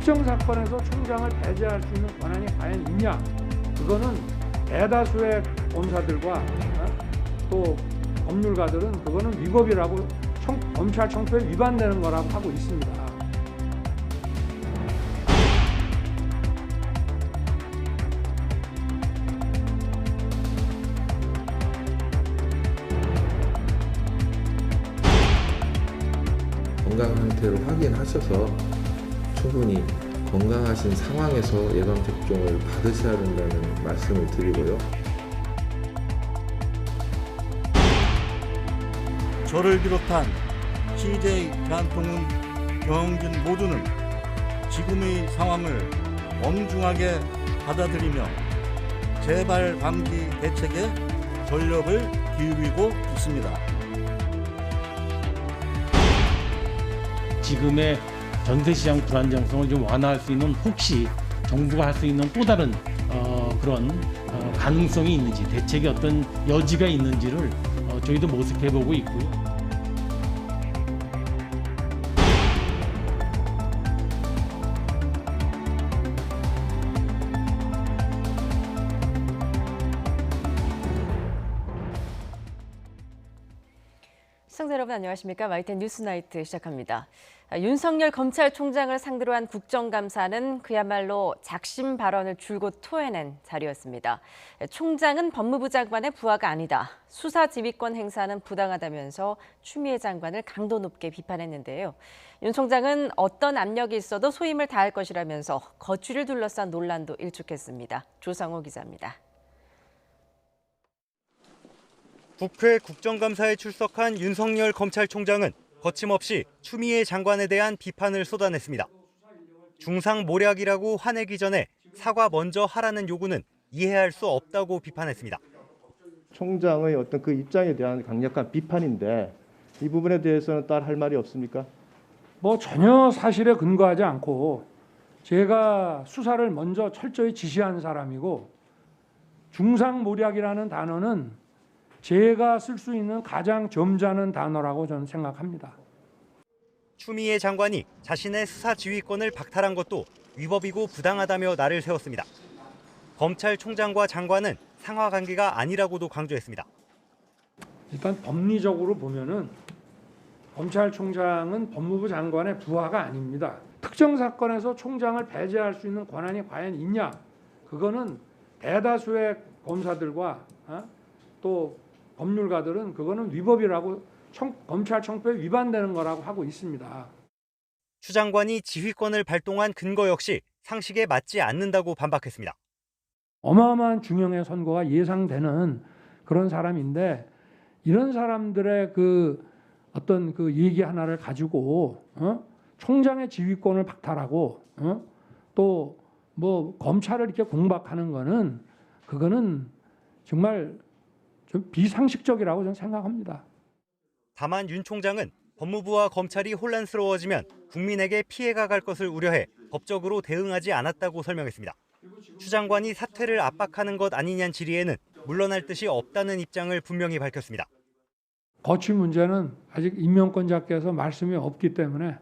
특정 사건에서 총장을 배제할 수 있는 권한이 과연 있냐? 그거는 대다수의 검사들과 또 법률가들은 그거는 위법이라고 검찰청표에 위반되는 거라고 하고 있습니다. 건강 상태를 확인하셔서 충분히 건강하신 상황에서 예방접종을 받으셔야 된다는 말씀을 드리고요. 저를 비롯한 CJ 대한통운 경영진 모두는 지금의 상황을 엄중하게 받아들이며 재발 방지 대책에 전력을 기울이고 있습니다. 지금의 전세시장 불안정성을 좀 완화할 수 있는 혹시 정부가 할 수 있는 또 다른 그런 가능성이 있는지 대책의 어떤 여지가 있는지를 저희도 모색해보고 있고요. 시청자 여러분 안녕하십니까? YTN 뉴스나이트 시작합니다. 윤석열 검찰총장을 상대로 한 국정감사는 그야말로 작심 발언을 줄곧 토해낸 자리였습니다. 총장은 법무부 장관의 부하가 아니다. 수사 지휘권 행사는 부당하다면서 추미애 장관을 강도 높게 비판했는데요. 윤 총장은 어떤 압력이 있어도 소임을 다할 것이라면서 거취를 둘러싼 논란도 일축했습니다. 조상호 기자입니다. 국회 국정감사에 출석한 윤석열 검찰총장은 거침없이 추미애 장관에 대한 비판을 쏟아냈습니다. 중상모략이라고 화내기 전에 사과 먼저 하라는 요구는 이해할 수 없다고 비판했습니다. 총장의 어떤 그 입장에 대한 강력한 비판인데 이 부분에 대해서는 따로 할 말이 없습니까? 전혀 사실에 근거하지 않고 제가 수사를 먼저 철저히 지시한 사람이고 중상모략이라는 단어는 제가 쓸 수 있는 가장 점잖은 단어라고 저는 생각합니다. 추미애 장관이 자신의 수사 지휘권을 박탈한 것도 위법이고 부당하다며 날을 세웠습니다. 검찰총장과 장관은 상하관계가 아니라고도 강조했습니다. 일단 법리적으로 보면은 검찰총장은 법무부 장관의 부하가 아닙니다. 특정 사건에서 총장을 배제할 수 있는 권한이 과연 있냐? 그거는 대다수의 검사들과 또 법률가들은 그거는 위법이라고 검찰청표에 위반되는 거라고 하고 있습니다. 추 장관이 지휘권을 발동한 근거 역시 상식에 맞지 않는다고 반박했습니다. 어마어마한 중형의 선고가 예상되는 그런 사람인데 이런 사람들의 그 어떤 그 얘기 하나를 가지고 총장의 지휘권을 박탈하고 또 뭐 검찰을 이렇게 공박하는 거는 그거는 정말 좀 비상식적이라고 저는 생각합니다. 다만 윤 총장은 법무부와 검찰이 혼란스러워지면 국민에게 피해가 갈 것을 우려해 법적으로 대응하지 않았다고 설명했습니다. 추 장관이 사퇴를 압박하는 것 아니냐는 질의에는 물러날 뜻이 없다는 입장을 분명히 밝혔습니다. 거취 문제는 아직 임명권자께서 말씀이 없기 때문에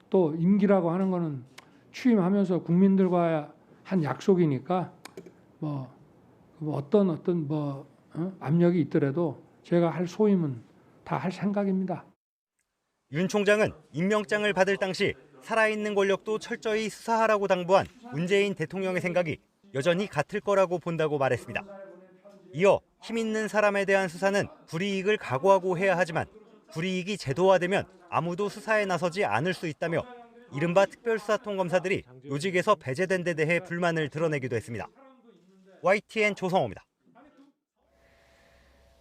또 임기라고 하는 거는 취임하면서 국민들과 한 약속이니까 어떤 압력이 있더라도 제가 할 소임은 다 할 생각입니다. 윤 총장은 임명장을 받을 당시 살아있는 권력도 철저히 수사하라고 당부한 문재인 대통령의 생각이 여전히 같을 거라고 본다고 말했습니다. 이어 힘 있는 사람에 대한 수사는 불이익을 각오하고 해야 하지만 불이익이 제도화되면 아무도 수사에 나서지 않을 수 있다며 이른바 특별수사통검사들이 요직에서 배제된 데 대해 불만을 드러내기도 했습니다. YTN 조성호입니다.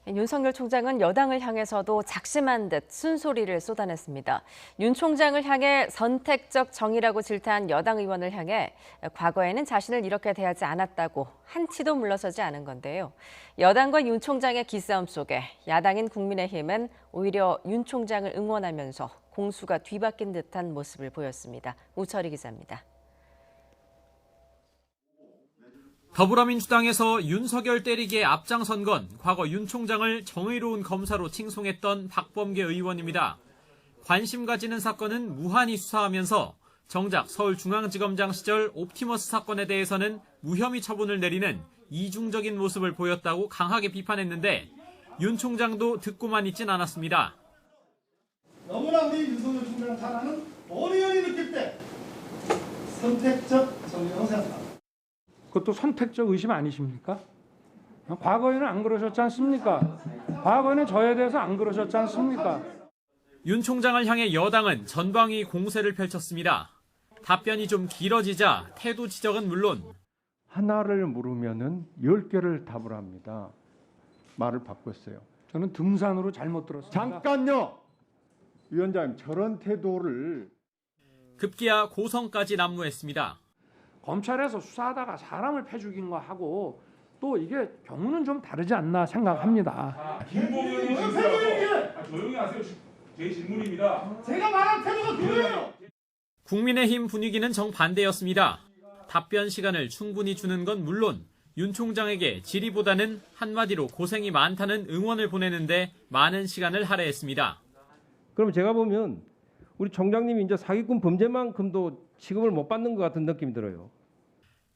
윤석열 총장은 여당을 향해서도 작심한 듯 쓴소리를 쏟아냈습니다. 윤 총장을 향해 선택적 정의라고 질타한 여당 의원을 향해 과거에는 자신을 이렇게 대하지 않았다고 한치도 물러서지 않은 건데요. 여당과 윤 총장의 기싸움 속에 야당인 국민의힘은 오히려 윤 총장을 응원하면서 공수가 뒤바뀐 듯한 모습을 보였습니다. 우철희 기자입니다. 더불어민주당에서 윤석열 때리기에 앞장선 건 과거 윤 총장을 정의로운 검사로 칭송했던 박범계 의원입니다. 관심 가지는 사건은 무한히 수사하면서 정작 서울중앙지검장 시절 옵티머스 사건에 대해서는 무혐의 처분을 내리는 이중적인 모습을 보였다고 강하게 비판했는데 윤 총장도 듣고만 있진 않았습니다. 너무나 우리 윤석열 총장 탄압은 어리어리 느낄 때 선택적 정의라고 생각합니다. 그것도 선택적 의심 아니십니까? 과거에는 안 그러셨지 않습니까? 과거에는 저에 대해서 안 그러셨지 않습니까? 윤 총장을 향해 여당은 전방위 공세를 펼쳤습니다. 답변이 좀 길어지자 태도 지적은 물론 하나를 물으면은 10개를 답을 합니다. 말을 바꿨어요. 저는 등산으로 잘못 들었습니다. 잠깐요. 위원장님, 저런 태도를 급기야 고성까지 난무했습니다. 검찰에서 수사하다가 사람을 패죽인 거 하고 또 이게 경우는 좀 다르지 않나 생각합니다. 김봉현 씨라고 조용히 하세요. 제 질문입니다. 제가 말한 태도가 그거예요. 국민의힘 분위기는 정반대였습니다. 답변 시간을 충분히 주는 건 물론 윤 총장에게 질의보다는 한마디로 고생이 많다는 응원을 보내는데 많은 시간을 할애했습니다. 그럼 제가 보면 우리 총장님이 이제 사기꾼 범죄만큼도 취급을 못 받는 것 같은 느낌이 들어요.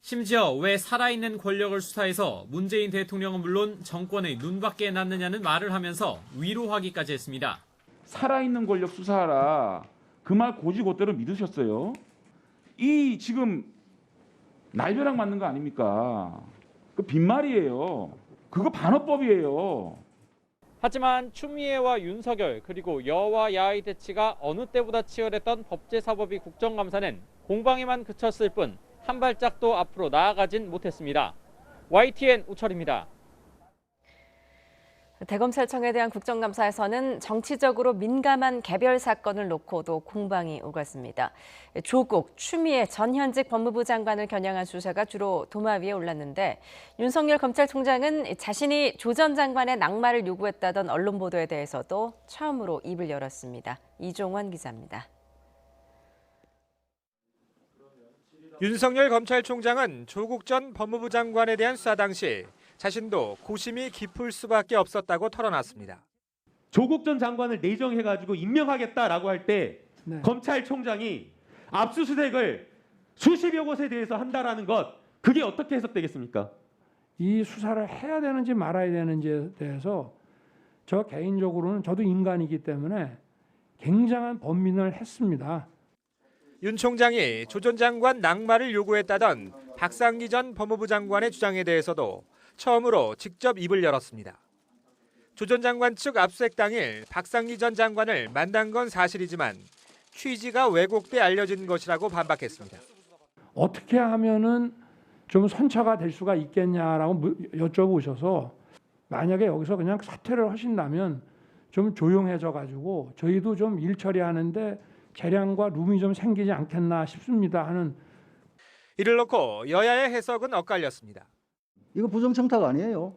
심지어 왜 살아있는 권력을 수사해서 문재인 대통령은 물론 정권의 눈밖에 났느냐는 말을 하면서 위로하기까지 했습니다. 살아있는 권력 수사하라. 그 말 고지고대로 믿으셨어요. 이 지금 날벼락 맞는 거 아닙니까? 그 빈말이에요. 그거 반어법이에요. 하지만 추미애와 윤석열 그리고 여와 야의 대치가 어느 때보다 치열했던 법제사법위 국정감사는 공방에만 그쳤을 뿐 한 발짝도 앞으로 나아가진 못했습니다. YTN 우철입니다. 대검찰청에 대한 국정감사에서는 정치적으로 민감한 개별 사건을 놓고도 공방이 오갔습니다. 조국, 추미애 전 현직 법무부 장관을 겨냥한 수사가 주로 도마 위에 올랐는데 윤석열 검찰총장은 자신이 조 전 장관의 낙마를 요구했다던 언론 보도에 대해서도 처음으로 입을 열었습니다. 이종원 기자입니다. 윤석열 검찰총장은 조국 전 법무부 장관에 대한 수사 당시 자신도 고심이 깊을 수밖에 없었다고 털어놨습니다. 조국 전 장관을 내정해가지고 임명하겠다라고 할 때 검찰총장이 압수수색을 수십여 곳에 대해서 한다라는 것, 그게 어떻게 해석되겠습니까? 이 수사를 해야 되는지 말아야 되는지에 대해서 저 개인적으로는 저도 인간이기 때문에 굉장한 번민을 했습니다. 윤 총장이 조 전 장관 낙마를 요구했다던 박상기 전 법무부 장관의 주장에 대해서도 처음으로 직접 입을 열었습니다. 조 전 장관 측 압수수색 당일 박상기 전 장관을 만난 건 사실이지만 취지가 왜곡돼 알려진 것이라고 반박했습니다. 어떻게 하면은 좀 선처가 될 수가 있겠냐라고 여쭤보셔서 만약에 여기서 그냥 사퇴를 하신다면 좀 조용해져 가지고 저희도 좀 일 처리하는데 계량과 룸이 좀 생기지 않겠나 싶습니다 하는. 이를 놓고 여야의 해석은 엇갈렸습니다. 이거 부정청탁 아니에요?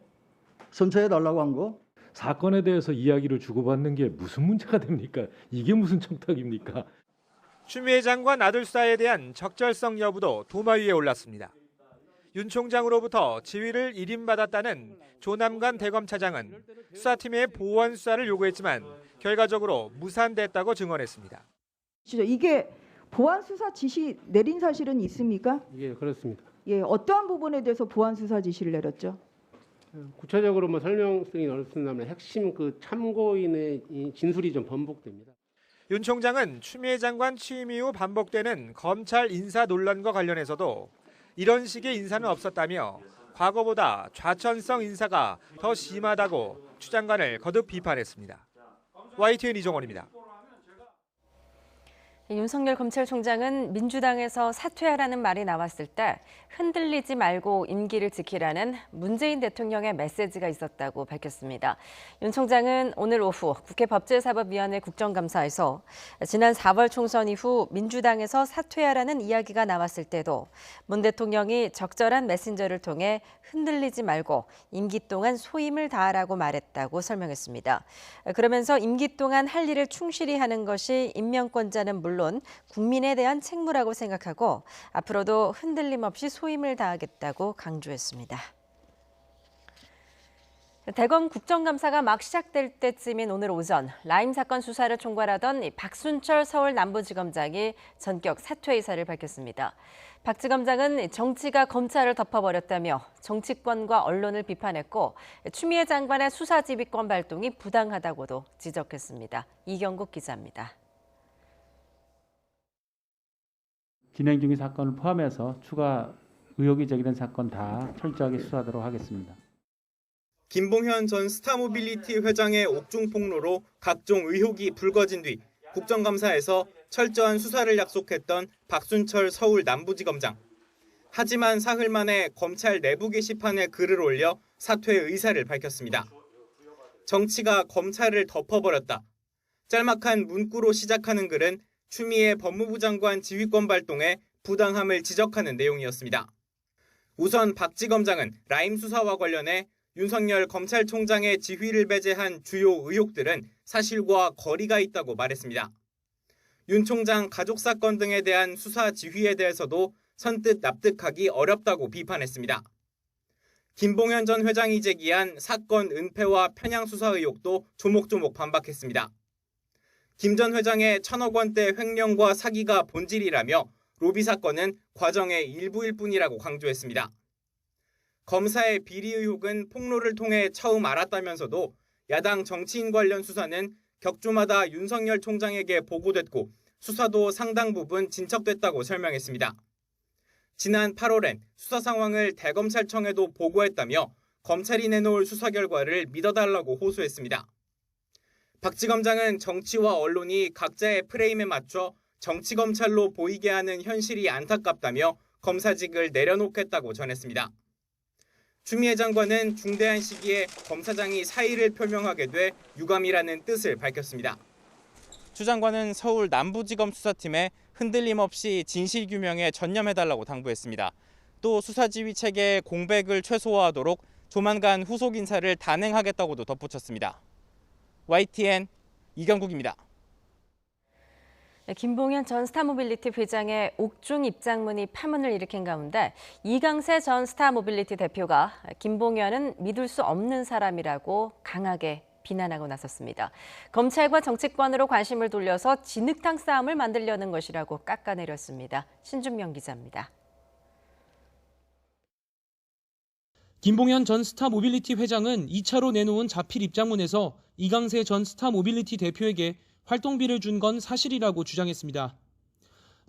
선처해달라고 한 거? 사건에 대해서 이야기를 주고받는 게 무슨 문제가 됩니까? 이게 무슨 청탁입니까? 추미애 장관 아들 수사에 대한 적절성 여부도 도마 위에 올랐습니다. 윤 총장으로부터 지휘를 일임받았다는 조남관 대검차장은 수사팀의 보완 수사를 요구했지만 결과적으로 무산됐다고 증언했습니다. 이게 보완 수사 지시 내린 사실은 있습니까? 예, 그렇습니다. 예, 어떠한 부분에 대해서 보완 수사 지시를 내렸죠? 구체적으로 뭐 설명드리긴 어렵습니다만 핵심 그 참고인의 진술이 좀 번복됩니다. 윤 총장은 추미애 장관 취임 이후 반복되는 검찰 인사 논란과 관련해서도 이런 식의 인사는 없었다며 과거보다 좌천성 인사가 더 심하다고 추 장관을 거듭 비판했습니다. YTN 이종원입니다. 윤석열 검찰총장은 민주당에서 사퇴하라는 말이 나왔을 때 흔들리지 말고 임기를 지키라는 문재인 대통령의 메시지가 있었다고 밝혔습니다. 윤 총장은 오늘 오후 국회 법제사법위원회 국정감사에서 지난 4월 총선 이후 민주당에서 사퇴하라는 이야기가 나왔을 때도 문 대통령이 적절한 메신저를 통해 흔들리지 말고 임기 동안 소임을 다하라고 말했다고 설명했습니다. 그러면서 임기 동안 할 일을 충실히 하는 것이 임명권자는 물론 국민에 대한 책무라고 생각하고 앞으로도 흔들림 없이 소임을 다하겠다고 강조했습니다. 대검 국정감사가 막 시작될 때쯤인 오늘 오전 라임 사건 수사를 총괄하던 박순철 서울 남부지검장이 전격 사퇴 의사를 밝혔습니다. 박 지검장은 정치가 검찰을 덮어버렸다며 정치권과 언론을 비판했고 추미애 장관의 수사지휘권 발동이 부당하다고도 지적했습니다. 이경국 기자입니다. 진행 중인 사건을 포함해서 추가 의혹이 제기된 사건 다 철저하게 수사하도록 하겠습니다. 김봉현 전 스타모빌리티 회장의 옥중 폭로로 각종 의혹이 불거진 뒤 국정감사에서 철저한 수사를 약속했던 박순철 서울 남부지검장. 하지만 사흘 만에 검찰 내부 게시판에 글을 올려 사퇴 의사를 밝혔습니다. 정치가 검찰을 덮어버렸다. 짤막한 문구로 시작하는 글은 추미애 법무부 장관 지휘권 발동에 부당함을 지적하는 내용이었습니다. 우선 박 지검장은 라임 수사와 관련해 윤석열 검찰총장의 지휘를 배제한 주요 의혹들은 사실과 거리가 있다고 말했습니다. 윤 총장 가족 사건 등에 대한 수사 지휘에 대해서도 선뜻 납득하기 어렵다고 비판했습니다. 김봉현 전 회장이 제기한 사건 은폐와 편향 수사 의혹도 조목조목 반박했습니다. 김 전 회장의 1,000억 원대 횡령과 사기가 본질이라며 로비 사건은 과정의 일부일 뿐이라고 강조했습니다. 검사의 비리 의혹은 폭로를 통해 처음 알았다면서도 야당 정치인 관련 수사는 격주마다 윤석열 총장에게 보고됐고 수사도 상당 부분 진척됐다고 설명했습니다. 지난 8월엔 수사 상황을 대검찰청에도 보고했다며 검찰이 내놓을 수사 결과를 믿어달라고 호소했습니다. 박 지검장은 정치와 언론이 각자의 프레임에 맞춰 정치검찰로 보이게 하는 현실이 안타깝다며 검사직을 내려놓겠다고 전했습니다. 추미애 장관은 중대한 시기에 검사장이 사의를 표명하게 돼 유감이라는 뜻을 밝혔습니다. 추 장관은 서울 남부지검 수사팀에 흔들림 없이 진실규명에 전념해달라고 당부했습니다. 또 수사지휘 체계의 공백을 최소화하도록 조만간 후속 인사를 단행하겠다고도 덧붙였습니다. YTN 이경국입니다. 김봉현 전 스타모빌리티 회장의 옥중 입장문이 파문을 일으킨 가운데 이강세 전 스타모빌리티 대표가 김봉현은 믿을 수 없는 사람이라고 강하게 비난하고 나섰습니다. 검찰과 정치권으로 관심을 돌려서 진흙탕 싸움을 만들려는 것이라고 깎아내렸습니다. 신준명 기자입니다. 김봉현 전 스타모빌리티 회장은 2차로 내놓은 자필 입장문에서 이강세 전 스타모빌리티 대표에게 활동비를 준 건 사실이라고 주장했습니다.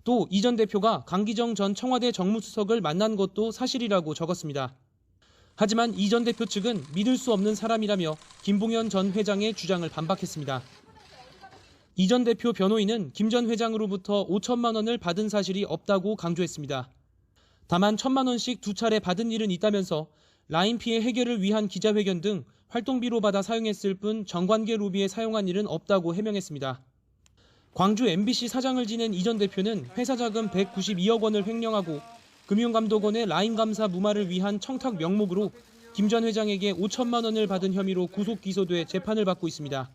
또 이 전 대표가 강기정 전 청와대 정무수석을 만난 것도 사실이라고 적었습니다. 하지만 이 전 대표 측은 믿을 수 없는 사람이라며 김봉현 전 회장의 주장을 반박했습니다. 이 전 대표 변호인은 김 전 회장으로부터 5천만 원을 받은 사실이 없다고 강조했습니다. 다만 1,000만 원씩 2차례 받은 일은 있다면서 라임 피해 해결을 위한 기자회견 등 활동비로 받아 사용했을 뿐 정관계 로비에 사용한 일은 없다고 해명했습니다. 광주 MBC 사장을 지낸 이 전 대표는 회사 자금 192억 원을 횡령하고 금융감독원의 라임 감사 무마를 위한 청탁 명목으로 김 전 회장에게 5천만 원을 받은 혐의로 구속 기소돼 재판을 받고 있습니다.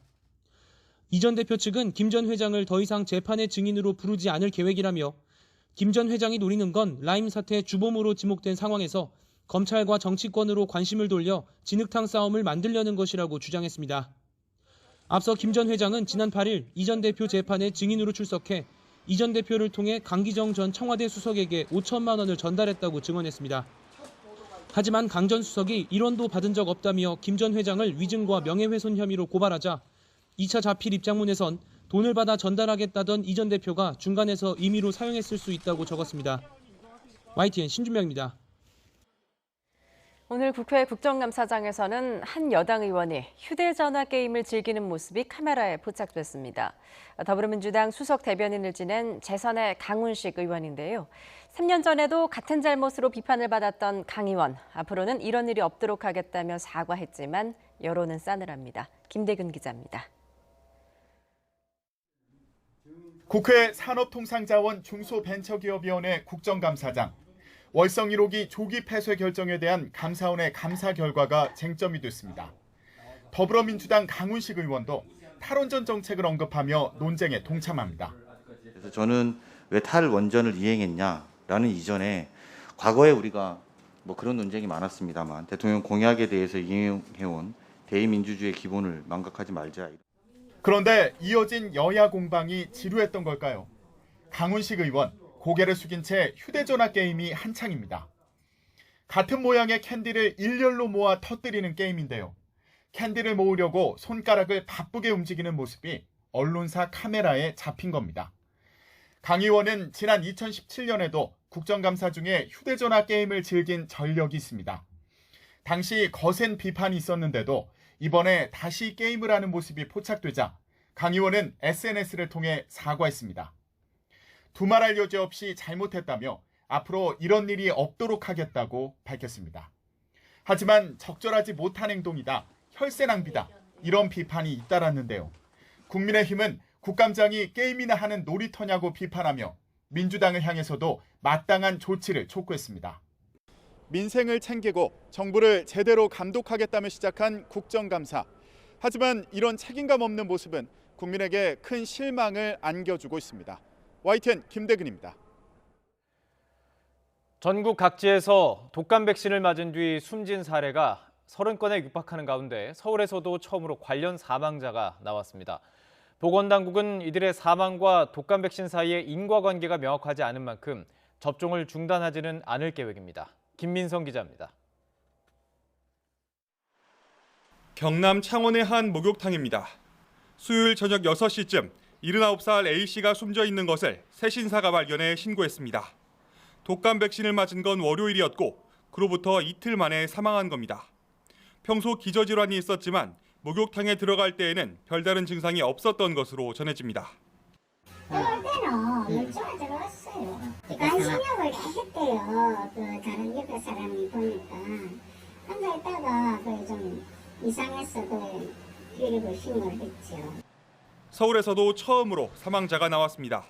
이 전 대표 측은 김 전 회장을 더 이상 재판의 증인으로 부르지 않을 계획이라며 김 전 회장이 노리는 건 라임 사태 주범으로 지목된 상황에서 검찰과 정치권으로 관심을 돌려 진흙탕 싸움을 만들려는 것이라고 주장했습니다. 앞서 김 전 회장은 지난 8일 이 전 대표 재판에 증인으로 출석해 이 전 대표를 통해 강기정 전 청와대 수석에게 5천만 원을 전달했다고 증언했습니다. 하지만 강 전 수석이 1원도 받은 적 없다며 김 전 회장을 위증과 명예훼손 혐의로 고발하자 2차 자필 입장문에선 돈을 받아 전달하겠다던 이 전 대표가 중간에서 임의로 사용했을 수 있다고 적었습니다. YTN 신준명입니다. 오늘 국회 국정감사장에서는 한 여당 의원이 휴대전화 게임을 즐기는 모습이 카메라에 포착됐습니다. 더불어민주당 수석 대변인을 지낸 재선의 강훈식 의원인데요. 3년 전에도 같은 잘못으로 비판을 받았던 강 의원, 앞으로는 이런 일이 없도록 하겠다며 사과했지만 여론은 싸늘합니다. 김대근 기자입니다. 국회 산업통상자원 중소벤처기업위원회 국정감사장. 월성 1호기 조기 폐쇄 결정에 대한 감사원의 감사 결과가 쟁점이 됐습니다. 더불어민주당 강훈식 의원도 탈원전 정책을 언급하며 논쟁에 동참합니다. 그래서 저는 왜 탈원전을 이행했냐라는 이전에 과거에 우리가 그런 논쟁이 많았습니다만 대통령 공약에 대해서 이행해온 대의민주주의의 기본을 망각하지 말자. 그런데 이어진 여야 공방이 지루했던 걸까요? 강훈식 의원 고개를 숙인 채 휴대전화 게임이 한창입니다. 같은 모양의 캔디를 일렬로 모아 터뜨리는 게임인데요. 캔디를 모으려고 손가락을 바쁘게 움직이는 모습이 언론사 카메라에 잡힌 겁니다. 강 의원은 지난 2017년에도 국정감사 중에 휴대전화 게임을 즐긴 전력이 있습니다. 당시 거센 비판이 있었는데도 이번에 다시 게임을 하는 모습이 포착되자 강 의원은 SNS를 통해 사과했습니다. 두말할 여지 없이 잘못했다며 앞으로 이런 일이 없도록 하겠다고 밝혔습니다. 하지만 적절하지 못한 행동이다, 혈세 낭비다, 이런 비판이 잇따랐는데요. 국민의힘은 국감장이 게임이나 하는 놀이터냐고 비판하며 민주당을 향해서도 마땅한 조치를 촉구했습니다. 민생을 챙기고 정부를 제대로 감독하겠다며 시작한 국정감사. 하지만 이런 책임감 없는 모습은 국민에게 큰 실망을 안겨주고 있습니다. YTN 김대근입니다. 전국 각지에서 독감 백신을 맞은 뒤 숨진 사례가 30건에 육박하는 가운데 서울에서도 처음으로 관련 사망자가 나왔습니다. 보건당국은 이들의 사망과 독감 백신 사이의 인과관계가 명확하지 않은 만큼 접종을 중단하지는 않을 계획입니다. 김민성 기자입니다. 경남 창원의 한 목욕탕입니다. 수요일 저녁 6시쯤 79살 A씨가 숨져 있는 것을 세신사가 발견해 신고했습니다. 독감 백신을 맞은 건 월요일이었고 그로부터 이틀 만에 사망한 겁니다. 평소 기저질환이 있었지만 목욕탕에 들어갈 때에는 별다른 증상이 없었던 것으로 전해집니다. 들어올 때는 멀쩡하다고 왔어요. 간신욕을 했대요. 다른 옆에 사람이 보니까. 앉아 있다가 좀 이상해서 뒤를 신고를 했죠. 서울에서도 처음으로 사망자가 나왔습니다.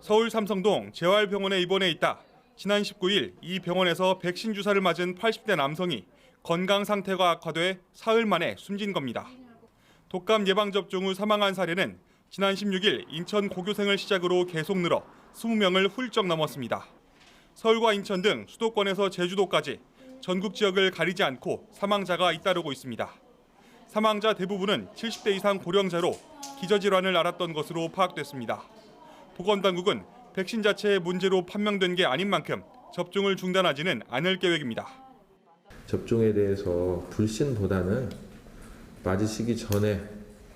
서울 삼성동 재활병원에 입원해 있다 지난 19일 이 병원에서 백신 주사를 맞은 80대 남성이 건강 상태가 악화돼 사흘 만에 숨진 겁니다. 독감 예방접종 후 사망한 사례는 지난 16일 인천 고교생을 시작으로 계속 늘어 20명을 훌쩍 넘었습니다. 서울과 인천 등 수도권에서 제주도까지 전국 지역을 가리지 않고 사망자가 잇따르고 있습니다. 사망자 대부분은 70대 이상 고령자로 기저질환을 앓았던 것으로 파악됐습니다. 보건당국은 백신 자체의 문제로 판명된 게 아닌 만큼 접종을 중단하지는 않을 계획입니다. 접종에 대해서 불신보다는 맞으시기 전에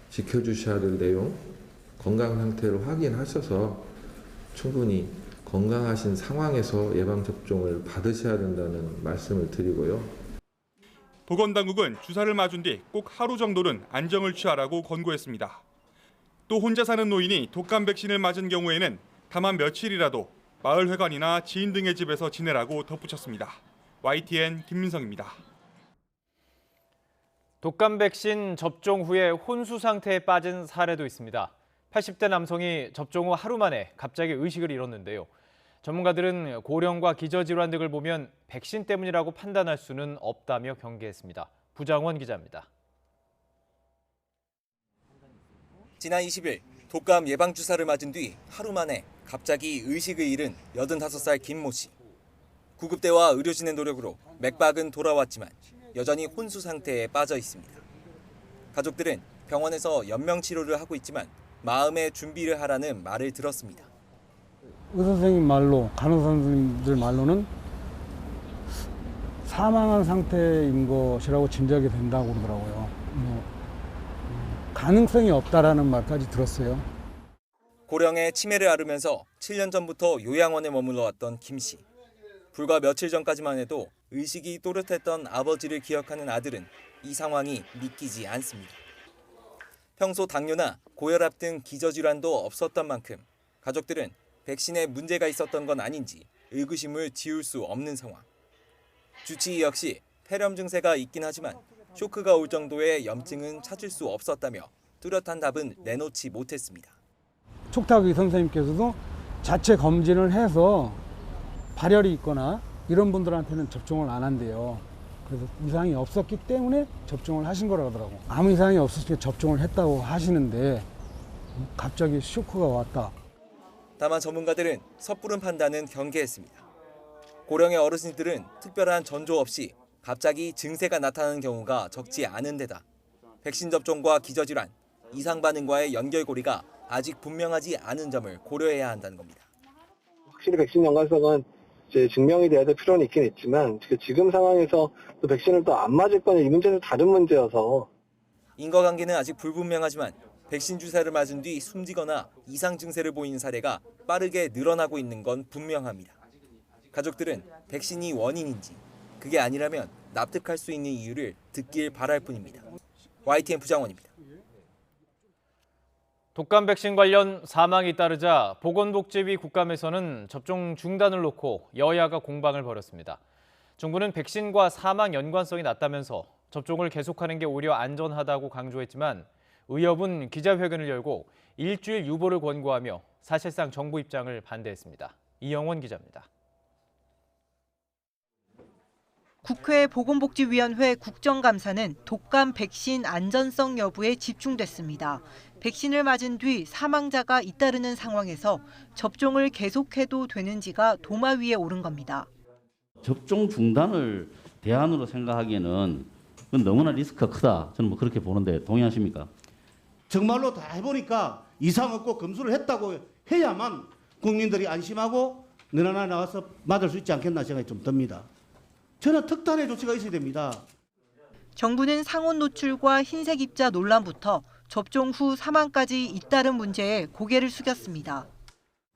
지켜주셔야 될 내용, 건강 상태를 확인하셔서 충분히 건강하신 상황에서 예방접종을 받으셔야 된다는 말씀을 드리고요. 보건당국은 주사를 맞은 뒤 꼭 하루 정도는 안정을 취하라고 권고했습니다. 또 혼자 사는 노인이 독감 백신을 맞은 경우에는 다만 며칠이라도 마을회관이나 지인 등의 집에서 지내라고 덧붙였습니다. YTN 김민성입니다. 독감 백신 접종 후에 혼수 상태에 빠진 사례도 있습니다. 80대 남성이 접종 후 하루 만에 갑자기 의식을 잃었는데요. 전문가들은 고령과 기저질환 등을 보면 백신 때문이라고 판단할 수는 없다며 경계했습니다. 부장원 기자입니다. 지난 20일 독감 예방주사를 맞은 뒤 하루 만에 갑자기 의식을 잃은 85살 김모 씨. 구급대와 의료진의 노력으로 맥박은 돌아왔지만 여전히 혼수 상태에 빠져 있습니다. 가족들은 병원에서 연명 치료를 하고 있지만 마음의 준비를 하라는 말을 들었습니다. 의사 선생님 말로, 간호사 선생님들 말로는 사망한 상태인 것이라고 짐작이 된다고 그러더라고요. 가능성이 없다라는 말까지 들었어요. 고령의 치매를 앓으면서 7년 전부터 요양원에 머물러 왔던 김 씨. 불과 며칠 전까지만 해도 의식이 또렷했던 아버지를 기억하는 아들은 이 상황이 믿기지 않습니다. 평소 당뇨나 고혈압 등 기저질환도 없었던 만큼 가족들은 백신에 문제가 있었던 건 아닌지 의구심을 지울 수 없는 상황. 주치의 역시 폐렴 증세가 있긴 하지만 쇼크가 올 정도의 염증은 찾을 수 없었다며 뚜렷한 답은 내놓지 못했습니다. 촉탁의 선생님께서도 자체 검진을 해서 발열이 있거나 이런 분들한테는 접종을 안 한대요. 그래서 이상이 없었기 때문에 접종을 하신 거라고 하더라고요. 아무 이상이 없었을 때 접종을 했다고 하시는데 갑자기 쇼크가 왔다. 다만 전문가들은 섣부른 판단은 경계했습니다. 고령의 어르신들은 특별한 전조 없이 갑자기 증세가 나타나는 경우가 적지 않은 데다 백신 접종과 기저질환, 이상 반응과의 연결고리가 아직 분명하지 않은 점을 고려해야 한다는 겁니다. 확실히 백신 연관성은 이제 증명이 돼야 될 필요는 있긴 있지만 지금 상황에서 또 백신을 또 안 맞을 거냐 이 문제는 다른 문제여서 인과관계는 아직 불분명하지만 백신 주사를 맞은 뒤 숨지거나 이상 증세를 보이는 사례가 빠르게 늘어나고 있는 건 분명합니다. 가족들은 백신이 원인인지 그게 아니라면 납득할 수 있는 이유를 듣길 바랄 뿐입니다. YTN 부장원입니다. 독감 백신 관련 사망이 따르자 보건복지위 국감에서는 접종 중단을 놓고 여야가 공방을 벌였습니다. 정부는 백신과 사망 연관성이 낮다면서 접종을 계속하는 게 오히려 안전하다고 강조했지만 의협은 기자회견을 열고 일주일 유보를 권고하며 사실상 정부 입장을 반대했습니다. 이영원 기자입니다. 국회 보건복지위원회 국정감사는 독감 백신 안전성 여부에 집중됐습니다. 백신을 맞은 뒤 사망자가 잇따르는 상황에서 접종을 계속해도 되는지가 도마 위에 오른 겁니다. 접종 중단을 대안으로 생각하기에는 그건 너무나 리스크가 크다. 저는 그렇게 보는데 동의하십니까? 정말로 다 해보니까 이상 없고 검수를 했다고 해야만 국민들이 안심하고 너나 나와서 맞을 수 있지 않겠나 생각이 좀 듭니다. 저는 특단의 조치가 있어야 됩니다. 정부는 상온 노출과 흰색 입자 논란부터 접종 후 사망까지 잇따른 문제에 고개를 숙였습니다.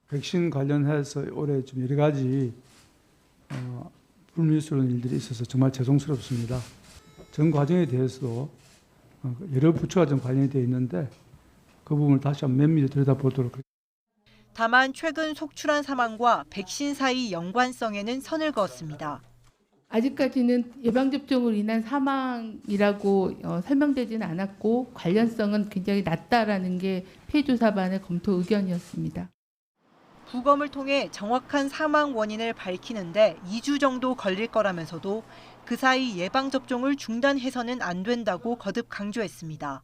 백신 관련해서 올해 좀 여러 가지 불미스러운 일들이 있어서 정말 죄송스럽습니다. 전 과정에 대해서도 여러 부처가 좀 관련이 되어 있는데 그 부분을 다시 한번 면밀히 들여다보도록 하겠습니다. 다만 최근 속출한 사망과 백신 사이 연관성에는 선을 그었습니다. 아직까지는 예방접종으로 인한 사망이라고 설명되지는 않았고 관련성은 굉장히 낮다라는 게 피해조사반의 검토 의견이었습니다. 부검을 통해 정확한 사망 원인을 밝히는데 2주 정도 걸릴 거라면서도 그 사이 예방접종을 중단해서는 안 된다고 거듭 강조했습니다.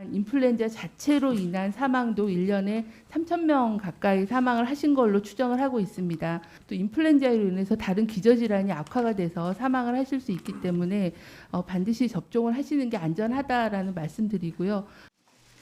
인플루엔자 자체로 인한 사망도 1년에 3,000명 가까이 사망을 하신 걸로 추정을 하고 있습니다. 또 인플루엔자로 인해서 다른 기저질환이 악화가 돼서 사망을 하실 수 있기 때문에 반드시 접종을 하시는 게 안전하다라는 말씀드리고요.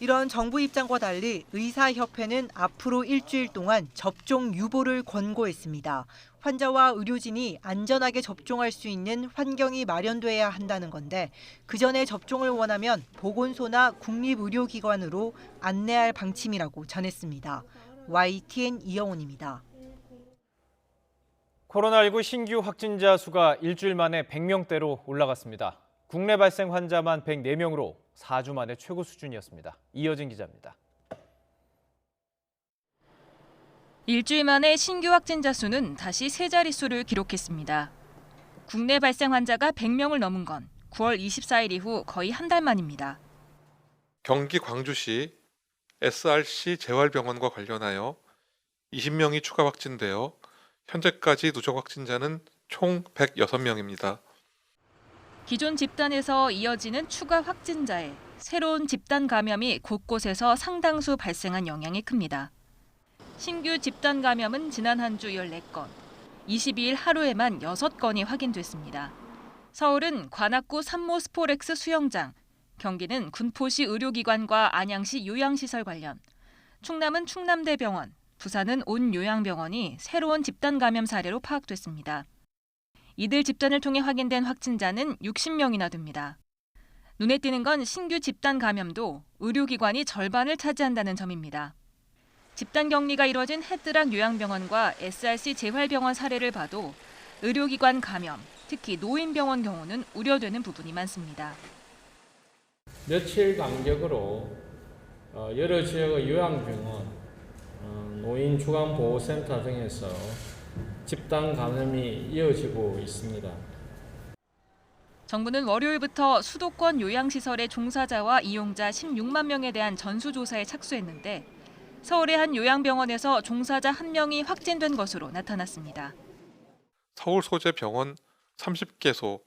이런 정부 입장과 달리 의사협회는 앞으로 일주일 동안 접종 유보를 권고했습니다. 환자와 의료진이 안전하게 접종할 수 있는 환경이 마련돼야 한다는 건데 그 전에 접종을 원하면 보건소나 국립의료기관으로 안내할 방침이라고 전했습니다. YTN 이영훈입니다. 코로나19 신규 확진자 수가 일주일 만에 100명대로 올라갔습니다. 국내 발생 환자만 104명으로 4주 만에 최고 수준이었습니다. 이어진 기자입니다. 일주일 만에 신규 확진자 수는 다시 세 자릿수를 기록했습니다. 국내 발생 환자가 100명을 넘은 건 9월 24일 이후 거의 한 달 만입니다. 경기 광주시 SRC 재활병원과 관련하여 20명이 추가 확진되어 현재까지 누적 확진자는 총 106명입니다. 기존 집단에서 이어지는 추가 확진자에 새로운 집단 감염이 곳곳에서 상당수 발생한 영향이 큽니다. 신규 집단 감염은 지난 한 주 14건, 22일 하루에만 6건이 확인됐습니다. 서울은 관악구 산모스포렉스 수영장, 경기는 군포시 의료기관과 안양시 요양시설 관련, 충남은 충남대병원, 부산은 온 요양병원이 새로운 집단 감염 사례로 파악됐습니다. 이들 집단을 통해 확인된 확진자는 60명이나 됩니다. 눈에 띄는 건 신규 집단 감염도 의료기관이 절반을 차지한다는 점입니다. 집단 격리가 이뤄진 해뜨락 요양병원과 SRC 재활병원 사례를 봐도 의료기관 감염, 특히 노인병원 경우는 우려되는 부분이 많습니다. 며칠 간격으로 여러 지역의 요양병원, 노인주간보호센터 등에서 집단 감염이 이어지고 있습니다. 정부는 월요일부터 수도권 요양시설의 종사자와 이용자 16만 명에 대한 전수조사에 착수했는데 서울의 한 요양병원에서 종사자 1명이 확진된 것으로 나타났습니다. 서울 소재 병원 30개소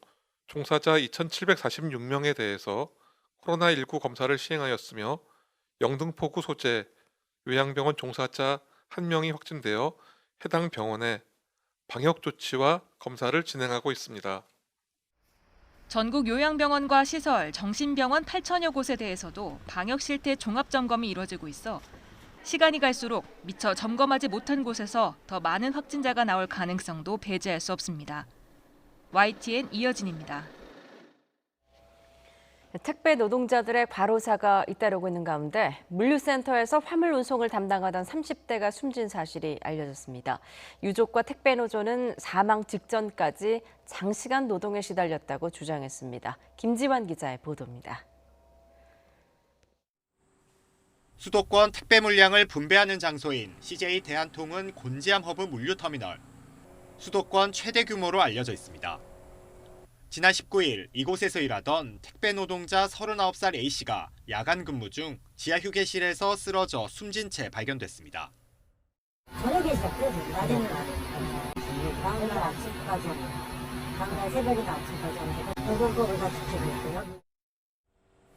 종사자 2,746명에 대해서 코로나19 검사를 시행하였으며 영등포구 소재 요양병원 종사자 1명이 확진되어 해당 병원에 방역 조치와 검사를 진행하고 있습니다. 전국 요양병원과 시설, 정신병원 8천여 곳에 대해서도 방역실태 종합점검이 이뤄지고 있어 시간이 갈수록 미처 점검하지 못한 곳에서 더 많은 확진자가 나올 가능성도 배제할 수 없습니다. YTN 이여진입니다. 택배 노동자들의 과로사가 잇따르고 있는 가운데 물류센터에서 화물 운송을 담당하던 30대가 숨진 사실이 알려졌습니다. 유족과 택배 노조는 사망 직전까지 장시간 노동에 시달렸다고 주장했습니다. 김지환 기자의 보도입니다. 수도권 택배 물량을 분배하는 장소인 CJ 대한통운 곤지암 허브 물류터미널. 수도권 최대 규모로 알려져 있습니다. 지난 19일 이곳에서 일하던 택배 노동자 39살 A씨가 야간 근무 중 지하 휴게실에서 쓰러져 숨진 채 발견됐습니다. 저녁에 있었거든. 낮에는 다음날 아침까지, 다음날 새벽에도 아침까지 노동법을 다 지키고 있고요.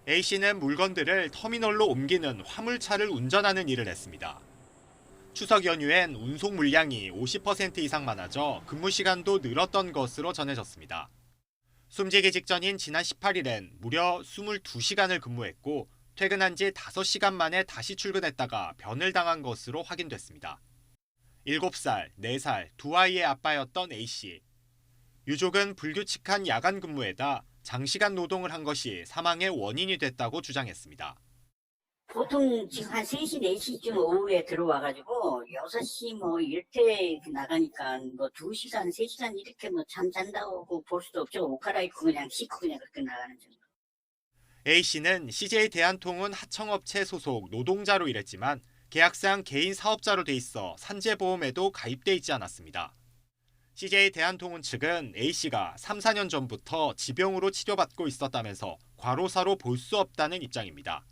A씨는 물건들을 터미널로 옮기는 화물차를 운전하는 일을 했습니다. 추석 연휴엔 운송 물량이 50% 이상 많아져 근무 시간도 늘었던 것으로 전해졌습니다. 숨지기 직전인 지난 18일엔 무려 22시간을 근무했고 퇴근한 지 5시간 만에 다시 출근했다가 변을 당한 것으로 확인됐습니다. 7살, 4살 두 아이의 아빠였던 A씨. 유족은 불규칙한 야간 근무에다 장시간 노동을 한 것이 사망의 원인이 됐다고 주장했습니다. 보통 지금 한 3시, 4시쯤 오후에 들어와가지고 6시 뭐 이렇게 나가니까 뭐 2시간, 3시간 이렇게 뭐 잠 잔다고 볼 수도 없죠. 옷 갈아입고 그냥 씻고 그냥 그렇게 나가는 정도. A씨는 CJ 대한통운 하청업체 소속 노동자로 일했지만 계약상 개인 사업자로 돼 있어 산재보험에도 가입돼 있지 않았습니다. CJ 대한통운 측은 A씨가 3, 4년 전부터 지병으로 치료받고 있었다면서 과로사로 볼 수 없다는 입장입니다.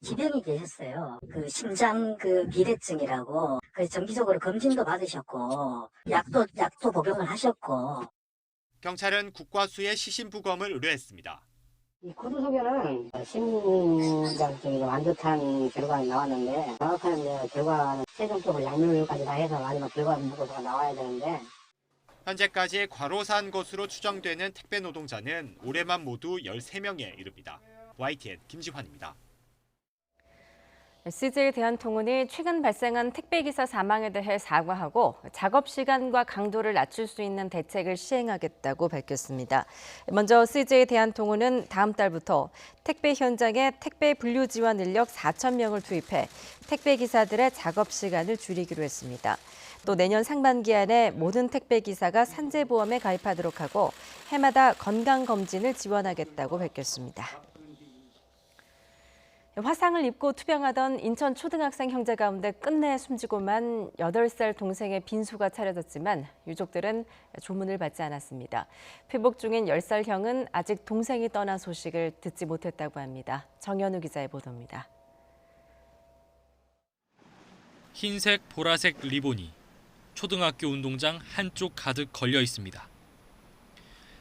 지병이 되셨어요. 그 심장 비대증이라고 정기적으로 검진도 받으셨고 약도 복용을 하셨고. 경찰은 국과수의 시신부검을 의뢰했습니다. 이 구두 소견은 심장증이 안 좋다는 결과가 나왔는데 정확한 결과는 최종적으로 약물까지 다 해서 마지막 결과 보고서가 나와야 되는데. 현재까지 과로사한 것으로 추정되는 택배 노동자는 올해만 모두 13명에 이릅니다. YTN 김지환입니다. CJ 대한통운이 최근 발생한 택배기사 사망에 대해 사과하고 작업 시간과 강도를 낮출 수 있는 대책을 시행하겠다고 밝혔습니다. 먼저 CJ 대한통운은 다음 달부터 택배 현장에 택배 분류 지원 인력 4,000명을 투입해 택배기사들의 작업 시간을 줄이기로 했습니다. 또 내년 상반기 안에 모든 택배기사가 산재보험에 가입하도록 하고 해마다 건강검진을 지원하겠다고 밝혔습니다. 화상을 입고 투병하던 인천 초등학생 형제 가운데 끝내 숨지고만 8살 동생의 빈소가 차려졌지만 유족들은 조문을 받지 않았습니다. 회복 중인 10살 형은 아직 동생이 떠난 소식을 듣지 못했다고 합니다. 정현우 기자의 보도입니다. 흰색, 보라색 리본이 초등학교 운동장 한쪽 가득 걸려 있습니다.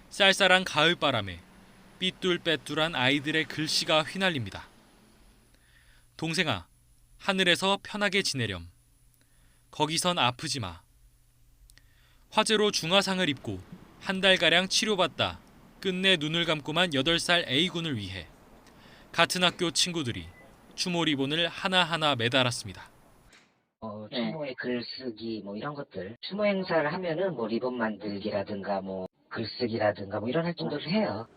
쌀쌀한 가을바람에 삐뚤빼뚤한 아이들의 글씨가 휘날립니다. 동생아, 하늘에서 편하게 지내렴. 거기선 아프지 마. 화재로 중화상을 입고 한 달가량 치료받다 끝내 눈을 감고만 8살 A군을 위해 같은 학교 친구들이 추모 리본을 하나하나 매달았습니다. 추모의 글쓰기 이런 것들. 추모 행사를 하면은 리본 만들기라든가 글쓰기라든가 이런 활동들을 해요.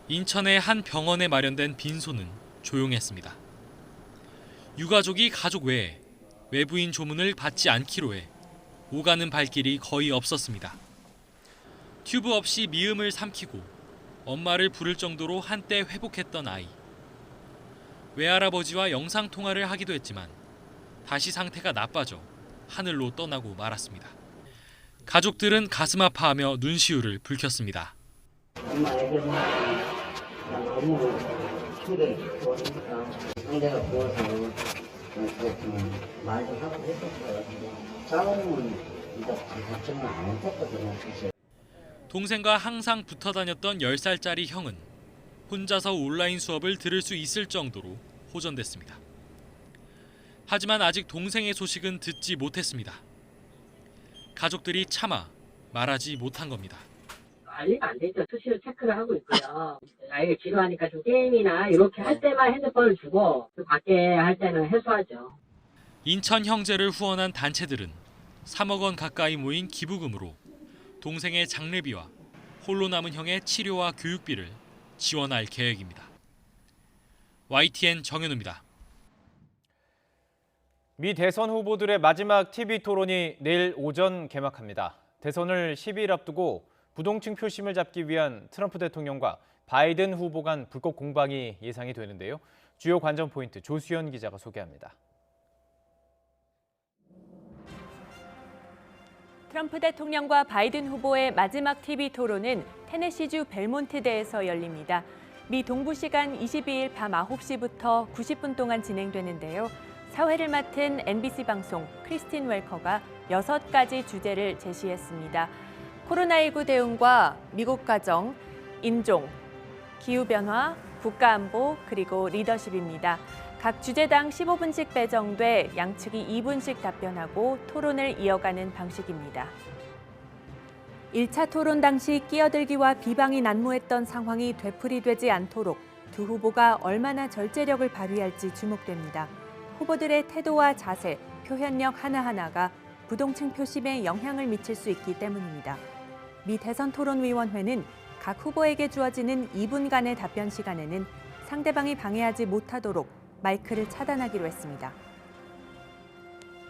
인천의 한 병원에 마련된 빈소는 조용했습니다. 유가족이 가족 외에 외부인 조문을 받지 않기로 해 오가는 발길이 거의 없었습니다. 튜브 없이 미음을 삼키고 엄마를 부를 정도로 한때 회복했던 아이. 외할아버지와 영상통화를 하기도 했지만 다시 상태가 나빠져 하늘로 떠나고 말았습니다. 가족들은 가슴 아파하며 눈시울을 붉혔습니다. 엄마 애들은 너무 힘들게 상대가 부어서 말도 하고 했었어요. 싸움은 걱정은 안 했었거든요. 동생과 항상 붙어 다녔던 10살짜리 형은 혼자서 온라인 수업을 들을 수 있을 정도로 호전됐습니다. 하지만 아직 동생의 소식은 듣지 못했습니다. 가족들이 참아 말하지 못한 겁니다. 관리가 안 되죠. 수시로 체크를 하고 있고요. 아이가 지루하니까 좀 게임이나 이렇게 할 때만 핸드폰을 주고 그 밖에 할 때는 해소하죠. 인천 형제를 후원한 단체들은 3억 원 가까이 모인 기부금으로 동생의 장례비와 홀로 남은 형의 치료와 교육비를 지원할 계획입니다. YTN 정현우입니다. 미 대선 후보들의 마지막 TV 토론이 내일 오전 개막합니다. 대선을 12일 앞두고 부동층 표심을 잡기 위한 트럼프 대통령과 바이든 후보 간 불꽃 공방이 예상이 되는데요. 주요 관전 포인트 조수연 기자가 소개합니다. 트럼프 대통령과 바이든 후보의 마지막 TV 토론은 테네시주 벨몬트대에서 열립니다. 미 동부 시간 22일 밤 9시부터 90분 동안 진행되는데요. 사회를 맡은 NBC 방송 크리스틴 웰커가 6가지 주제를 제시했습니다. 코로나19 대응과 미국 가정, 인종, 기후변화, 국가안보, 그리고 리더십입니다. 각 주제당 15분씩 배정돼 양측이 2분씩 답변하고 토론을 이어가는 방식입니다. 1차 토론 당시 끼어들기와 비방이 난무했던 상황이 되풀이되지 않도록 두 후보가 얼마나 절제력을 발휘할지 주목됩니다. 후보들의 태도와 자세, 표현력 하나하나가 부동층 표심에 영향을 미칠 수 있기 때문입니다. 미 대선 토론위원회는 각 후보에게 주어지는 2분간의 답변 시간에는 상대방이 방해하지 못하도록 마이크를 차단하기로 했습니다.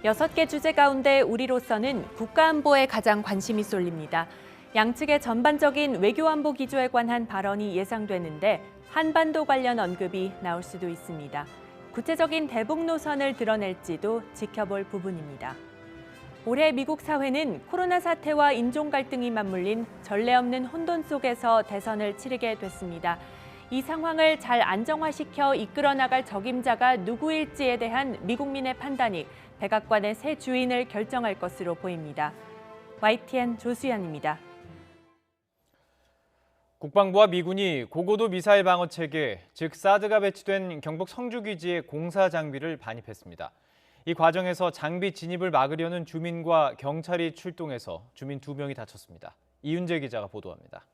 6개 주제 가운데 우리로서는 국가안보에 가장 관심이 쏠립니다. 양측의 전반적인 외교안보 기조에 관한 발언이 예상되는데 한반도 관련 언급이 나올 수도 있습니다. 구체적인 대북 노선을 드러낼지도 지켜볼 부분입니다. 올해 미국 사회는 코로나 사태와 인종 갈등이 맞물린 전례 없는 혼돈 속에서 대선을 치르게 됐습니다. 이 상황을 잘 안정화시켜 이끌어 나갈 적임자가 누구일지에 대한 미국민의 판단이 백악관의 새 주인을 결정할 것으로 보입니다. YTN 조수연입니다. 국방부와 미군이 고고도 미사일 방어 체계, 즉 사드가 배치된 경북 성주기지에 공사 장비를 반입했습니다. 이 과정에서 장비 진입을 막으려는 주민과 경찰이 출동해서 주민 2명이 다쳤습니다. 이윤재 기자가 보도합니다.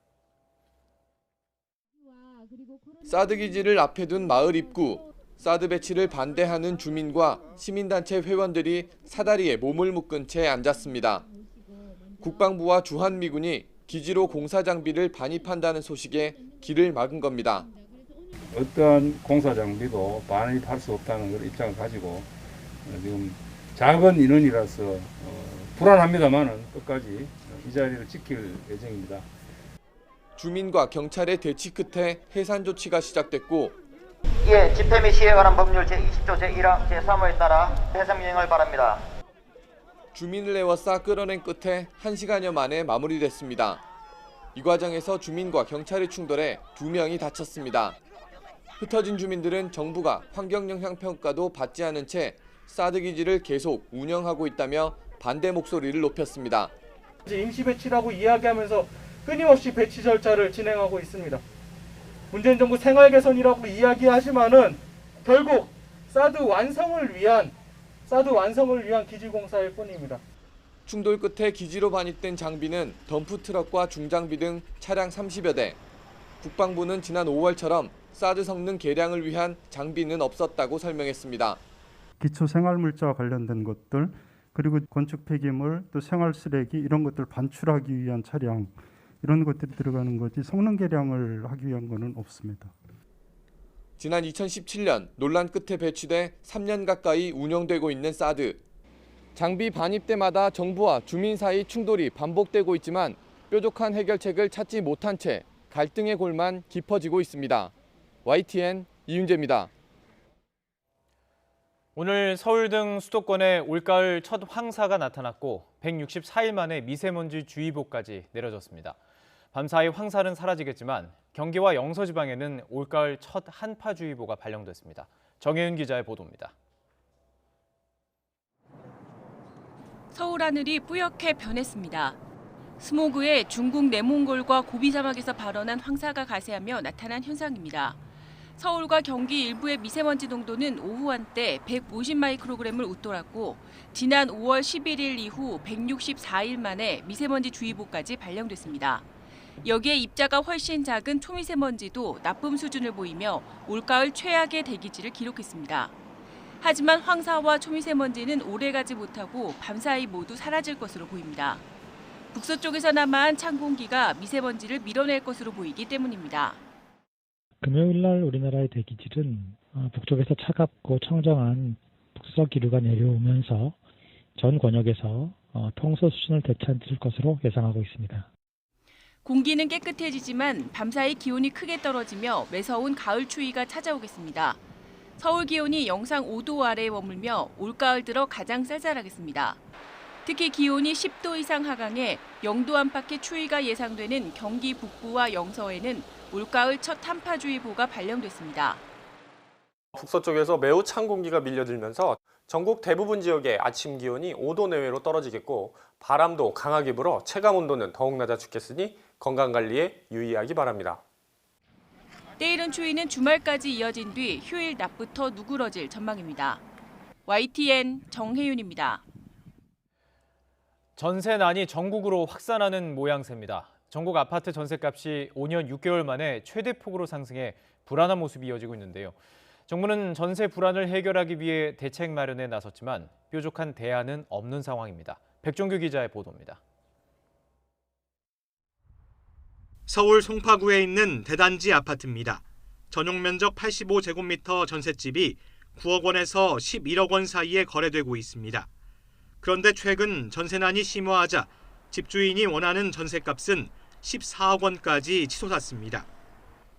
사드 기지를 앞에 둔 마을 입구, 사드 배치를 반대하는 주민과 시민단체 회원들이 사다리에 몸을 묶은 채 앉았습니다. 국방부와 주한미군이 기지로 공사 장비를 반입한다는 소식에 길을 막은 겁니다. 어떠한 공사 장비도 반입할 수 없다는 걸 입장을 가지고 지금 작은 인원이라서 불안합니다만은 끝까지 이 자리를 지킬 예정입니다. 주민과 경찰의 대치 끝에 해산 조치가 시작됐고 예, 집회 및 시위에 관한 법률 제20조 제1항 제3호에 따라 해산 명령을 바랍니다. 주민을 에워싸 끌어낸 끝에 1시간여 만에 마무리됐습니다. 이 과정에서 주민과 경찰의 충돌에 2명이 다쳤습니다. 흩어진 주민들은 정부가 환경영향평가도 받지 않은 채 사드 기지를 계속 운영하고 있다며 반대 목소리를 높였습니다. 임시 배치라고 이야기하면서 끊임없이 배치 절차를 진행하고 있습니다. 문재인 정부 생활 개선이라고 이야기하지만은 결국 사드 완성을 위한 기지 공사일 뿐입니다. 충돌 끝에 기지로 반입된 장비는 덤프트럭과 중장비 등 차량 30여 대. 국방부는 지난 5월처럼 사드 성능 개량을 위한 장비는 없었다고 설명했습니다. 기초 생활물자와 관련된 것들, 그리고 건축 폐기물, 또 생활 쓰레기 이런 것들 반출하기 위한 차량, 이런 것들이 들어가는 거지 성능 개량을 하기 위한 거는 없습니다. 지난 2017년 논란 끝에 배치돼 3년 가까이 운영되고 있는 사드. 장비 반입 때마다 정부와 주민 사이 충돌이 반복되고 있지만 뾰족한 해결책을 찾지 못한 채 갈등의 골만 깊어지고 있습니다. YTN 이윤재입니다. 오늘 서울 등 수도권에 올가을 첫 황사가 나타났고 164일 만에 미세먼지 주의보까지 내려졌습니다. 밤사이 황사는 사라지겠지만 경기와 영서지방에는 올가을 첫 한파주의보가 발령됐습니다. 정혜윤 기자의 보도입니다. 서울 하늘이 뿌옇게 변했습니다. 스모그에 중국 내몽골과 고비 사막에서 발원한 황사가 가세하며 나타난 현상입니다. 서울과 경기 일부의 미세먼지 농도는 오후 한때 150마이크로그램을 웃돌았고 지난 5월 11일 이후 164일 만에 미세먼지 주의보까지 발령됐습니다. 여기에 입자가 훨씬 작은 초미세먼지도 나쁨 수준을 보이며 올가을 최악의 대기질을 기록했습니다. 하지만 황사와 초미세먼지는 오래가지 못하고 밤사이 모두 사라질 것으로 보입니다. 북서쪽에서 남아한 찬 공기가 미세먼지를 밀어낼 것으로 보이기 때문입니다. 금요일 날 우리나라의 대기질은 북쪽에서 차갑고 청정한 북서 기류가 내려오면서 전 권역에서 평소 수준을 되찾을 것으로 예상하고 있습니다. 공기는 깨끗해지지만 밤사이 기온이 크게 떨어지며 매서운 가을 추위가 찾아오겠습니다. 서울 기온이 영상 5도 아래에 머물며 올가을 들어 가장 쌀쌀하겠습니다. 특히 기온이 10도 이상 하강해 0도 안팎의 추위가 예상되는 경기 북부와 영서에는 올가을 첫 한파주의보가 발령됐습니다. 북서쪽에서 매우 찬 공기가 밀려들면서 전국 대부분 지역의 아침 기온이 5도 내외로 떨어지겠고 바람도 강하게 불어 체감 온도는 더욱 낮아 죽겠으니 건강관리에 유의하기 바랍니다. 때이른 추위는 주말까지 이어진 뒤 휴일 낮부터 누그러질 전망입니다. YTN 정혜윤입니다. 전세난이 전국으로 확산하는 모양새입니다. 전국 아파트 전세값이 5년 6개월 만에 최대폭으로 상승해 불안한 모습이 이어지고 있는데요. 정부는 전세 불안을 해결하기 위해 대책 마련에 나섰지만 뾰족한 대안은 없는 상황입니다. 백종규 기자의 보도입니다. 서울 송파구에 있는 대단지 아파트입니다. 전용 면적 85제곱미터 전셋집이 9억 원에서 11억 원 사이에 거래되고 있습니다. 그런데 최근 전세난이 심화하자 집주인이 원하는 전셋값은 14억 원까지 치솟았습니다.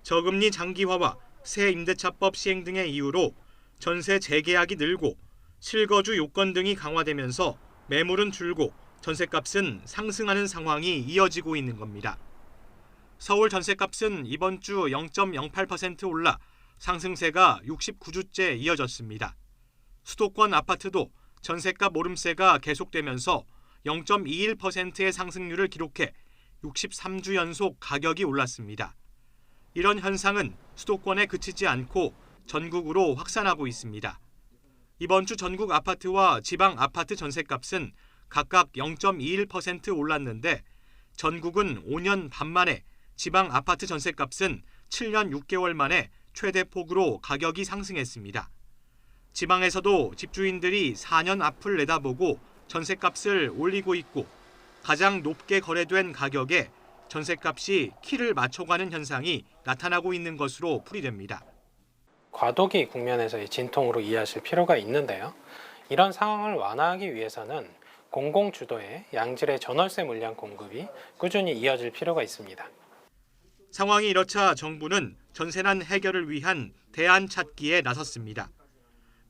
저금리 장기화와 새 임대차법 시행 등의 이유로 전세 재계약이 늘고 실거주 요건 등이 강화되면서 매물은 줄고 전셋값은 상승하는 상황이 이어지고 있는 겁니다. 서울 전셋값은 이번 주 0.08% 올라 상승세가 69주째 이어졌습니다. 수도권 아파트도 전셋값 오름세가 계속되면서 0.21%의 상승률을 기록해 63주 연속 가격이 올랐습니다. 이런 현상은 수도권에 그치지 않고 전국으로 확산하고 있습니다. 이번 주 전국 아파트와 지방 아파트 전셋값은 각각 0.21% 올랐는데 전국은 5년 반 만에, 지방 아파트 전셋값은 7년 6개월 만에 최대폭으로 가격이 상승했습니다. 지방에서도 집주인들이 4년 앞을 내다보고 전셋값을 올리고 있고 가장 높게 거래된 가격에 전셋값이 키를 맞춰가는 현상이 나타나고 있는 것으로 풀이됩니다. 과도기 국면에서의 진통으로 이해하실 필요가 있는데요. 이런 상황을 완화하기 위해서는 공공주도의 양질의 전월세 물량 공급이 꾸준히 이어질 필요가 있습니다. 상황이 이렇자 정부는 전세난 해결을 위한 대안 찾기에 나섰습니다.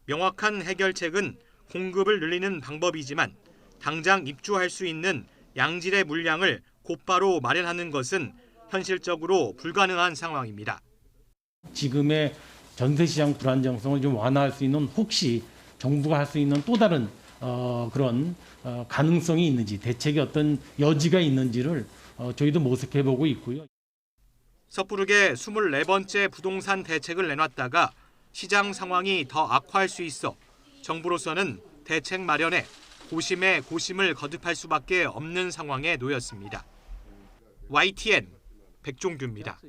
명확한 해결책은 공급을 늘리는 방법이지만 당장 입주할 수 있는 양질의 물량을 곧바로 마련하는 것은 현실적으로 불가능한 상황입니다. 지금의 전세시장 불안정성을 좀 완화할 수 있는, 혹시 정부가 할 수 있는 또 다른 그런 가능성이 있는지, 대책의 어떤 여지가 있는지를 저희도 모색해보고 있고요. 섣부르게 24번째 부동산 대책을 내놨다가 시장 상황이 더 악화할 수 있어 정부로서는 대책 마련에 고심에 고심을 거듭할 수밖에 없는 상황에 놓였습니다. YTN 백종규입니다.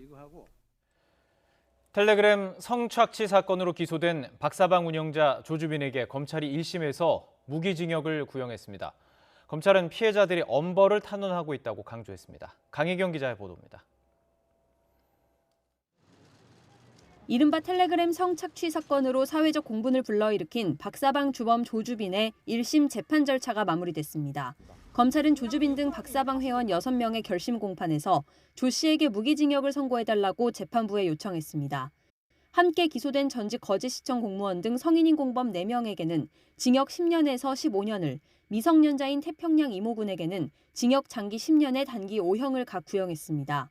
텔레그램 성착취 사건으로 기소된 박사방 운영자 조주빈에게 검찰이 1심에서 무기징역을 구형했습니다. 검찰은 피해자들이 엄벌을 탄원하고 있다고 강조했습니다. 강혜경 기자의 보도입니다. 이른바 텔레그램 성착취 사건으로 사회적 공분을 불러일으킨 박사방 주범 조주빈의 1심 재판 절차가 마무리됐습니다. 검찰은 조주빈 등 박사방 회원 6명의 결심 공판에서 조 씨에게 무기징역을 선고해달라고 재판부에 요청했습니다. 함께 기소된 전직 거제시청 공무원 등 성인인 공범 4명에게는 징역 10년에서 15년을, 미성년자인 태평양 이모군에게는 징역 장기 10년에 단기 5형을 각 구형했습니다.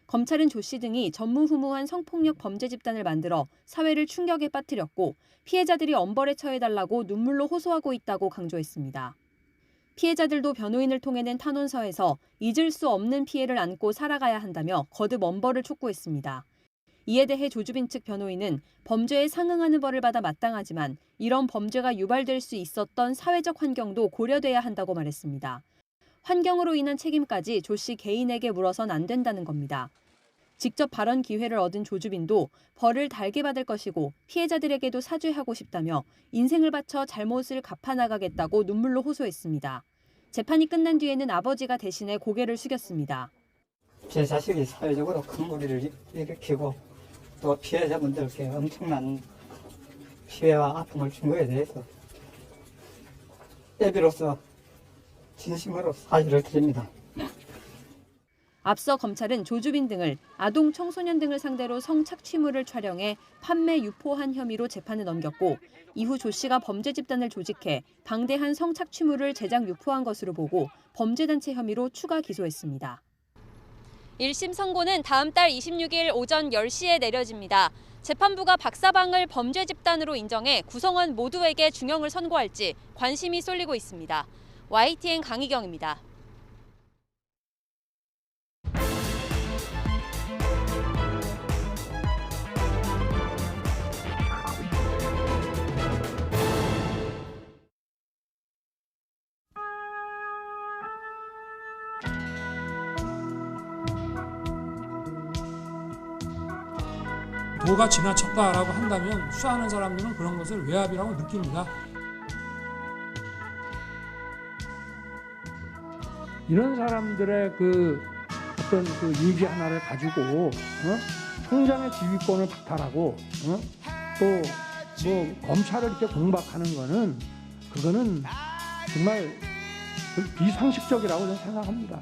검찰은 조 씨 등이 전무후무한 성폭력 범죄 집단을 만들어 사회를 충격에 빠뜨렸고 피해자들이 엄벌에 처해달라고 눈물로 호소하고 있다고 강조했습니다. 피해자들도 변호인을 통해 낸 탄원서에서 잊을 수 없는 피해를 안고 살아가야 한다며 거듭 엄벌을 촉구했습니다. 이에 대해 조주빈 측 변호인은 범죄에 상응하는 벌을 받아 마땅하지만 이런 범죄가 유발될 수 있었던 사회적 환경도 고려돼야 한다고 말했습니다. 환경으로 인한 책임까지 조 씨 개인에게 물어선 안 된다는 겁니다. 직접 발언 기회를 얻은 조주빈도 벌을 달게 받을 것이고 피해자들에게도 사죄하고 싶다며 인생을 바쳐 잘못을 갚아나가겠다고 눈물로 호소했습니다. 재판이 끝난 뒤에는 아버지가 대신해 고개를 숙였습니다. 제 자식이 사회적으로 큰 무리를 일으키고 또 피해자분들께 엄청난 피해와 아픔을 준 것에 대해서 애비로서 진심으로 사죄를 드립니다. 앞서 검찰은 조주빈 등을 아동 청소년 등을 상대로 성착취물을 촬영해 판매 유포한 혐의로 재판에 넘겼고 이후 조 씨가 범죄 집단을 조직해 방대한 성착취물을 제작 유포한 것으로 보고 범죄단체 혐의로 추가 기소했습니다. 1심 선고는 다음 달 26일 오전 10시에 내려집니다. 재판부가 박사방을 범죄 집단으로 인정해 구성원 모두에게 중형을 선고할지 관심이 쏠리고 있습니다. YTN 강희경입니다. 도가 지나쳤다라고 한다면 수사하는 사람들은 그런 것을 외압이라고 느낍니다. 이런 사람들의 그 어떤 그 얘기 하나를 가지고 총장의 지휘권을 박탈하고 또 뭐 검찰을 이렇게 공박하는 거는 그거는 정말 비상식적이라고 저는 생각합니다.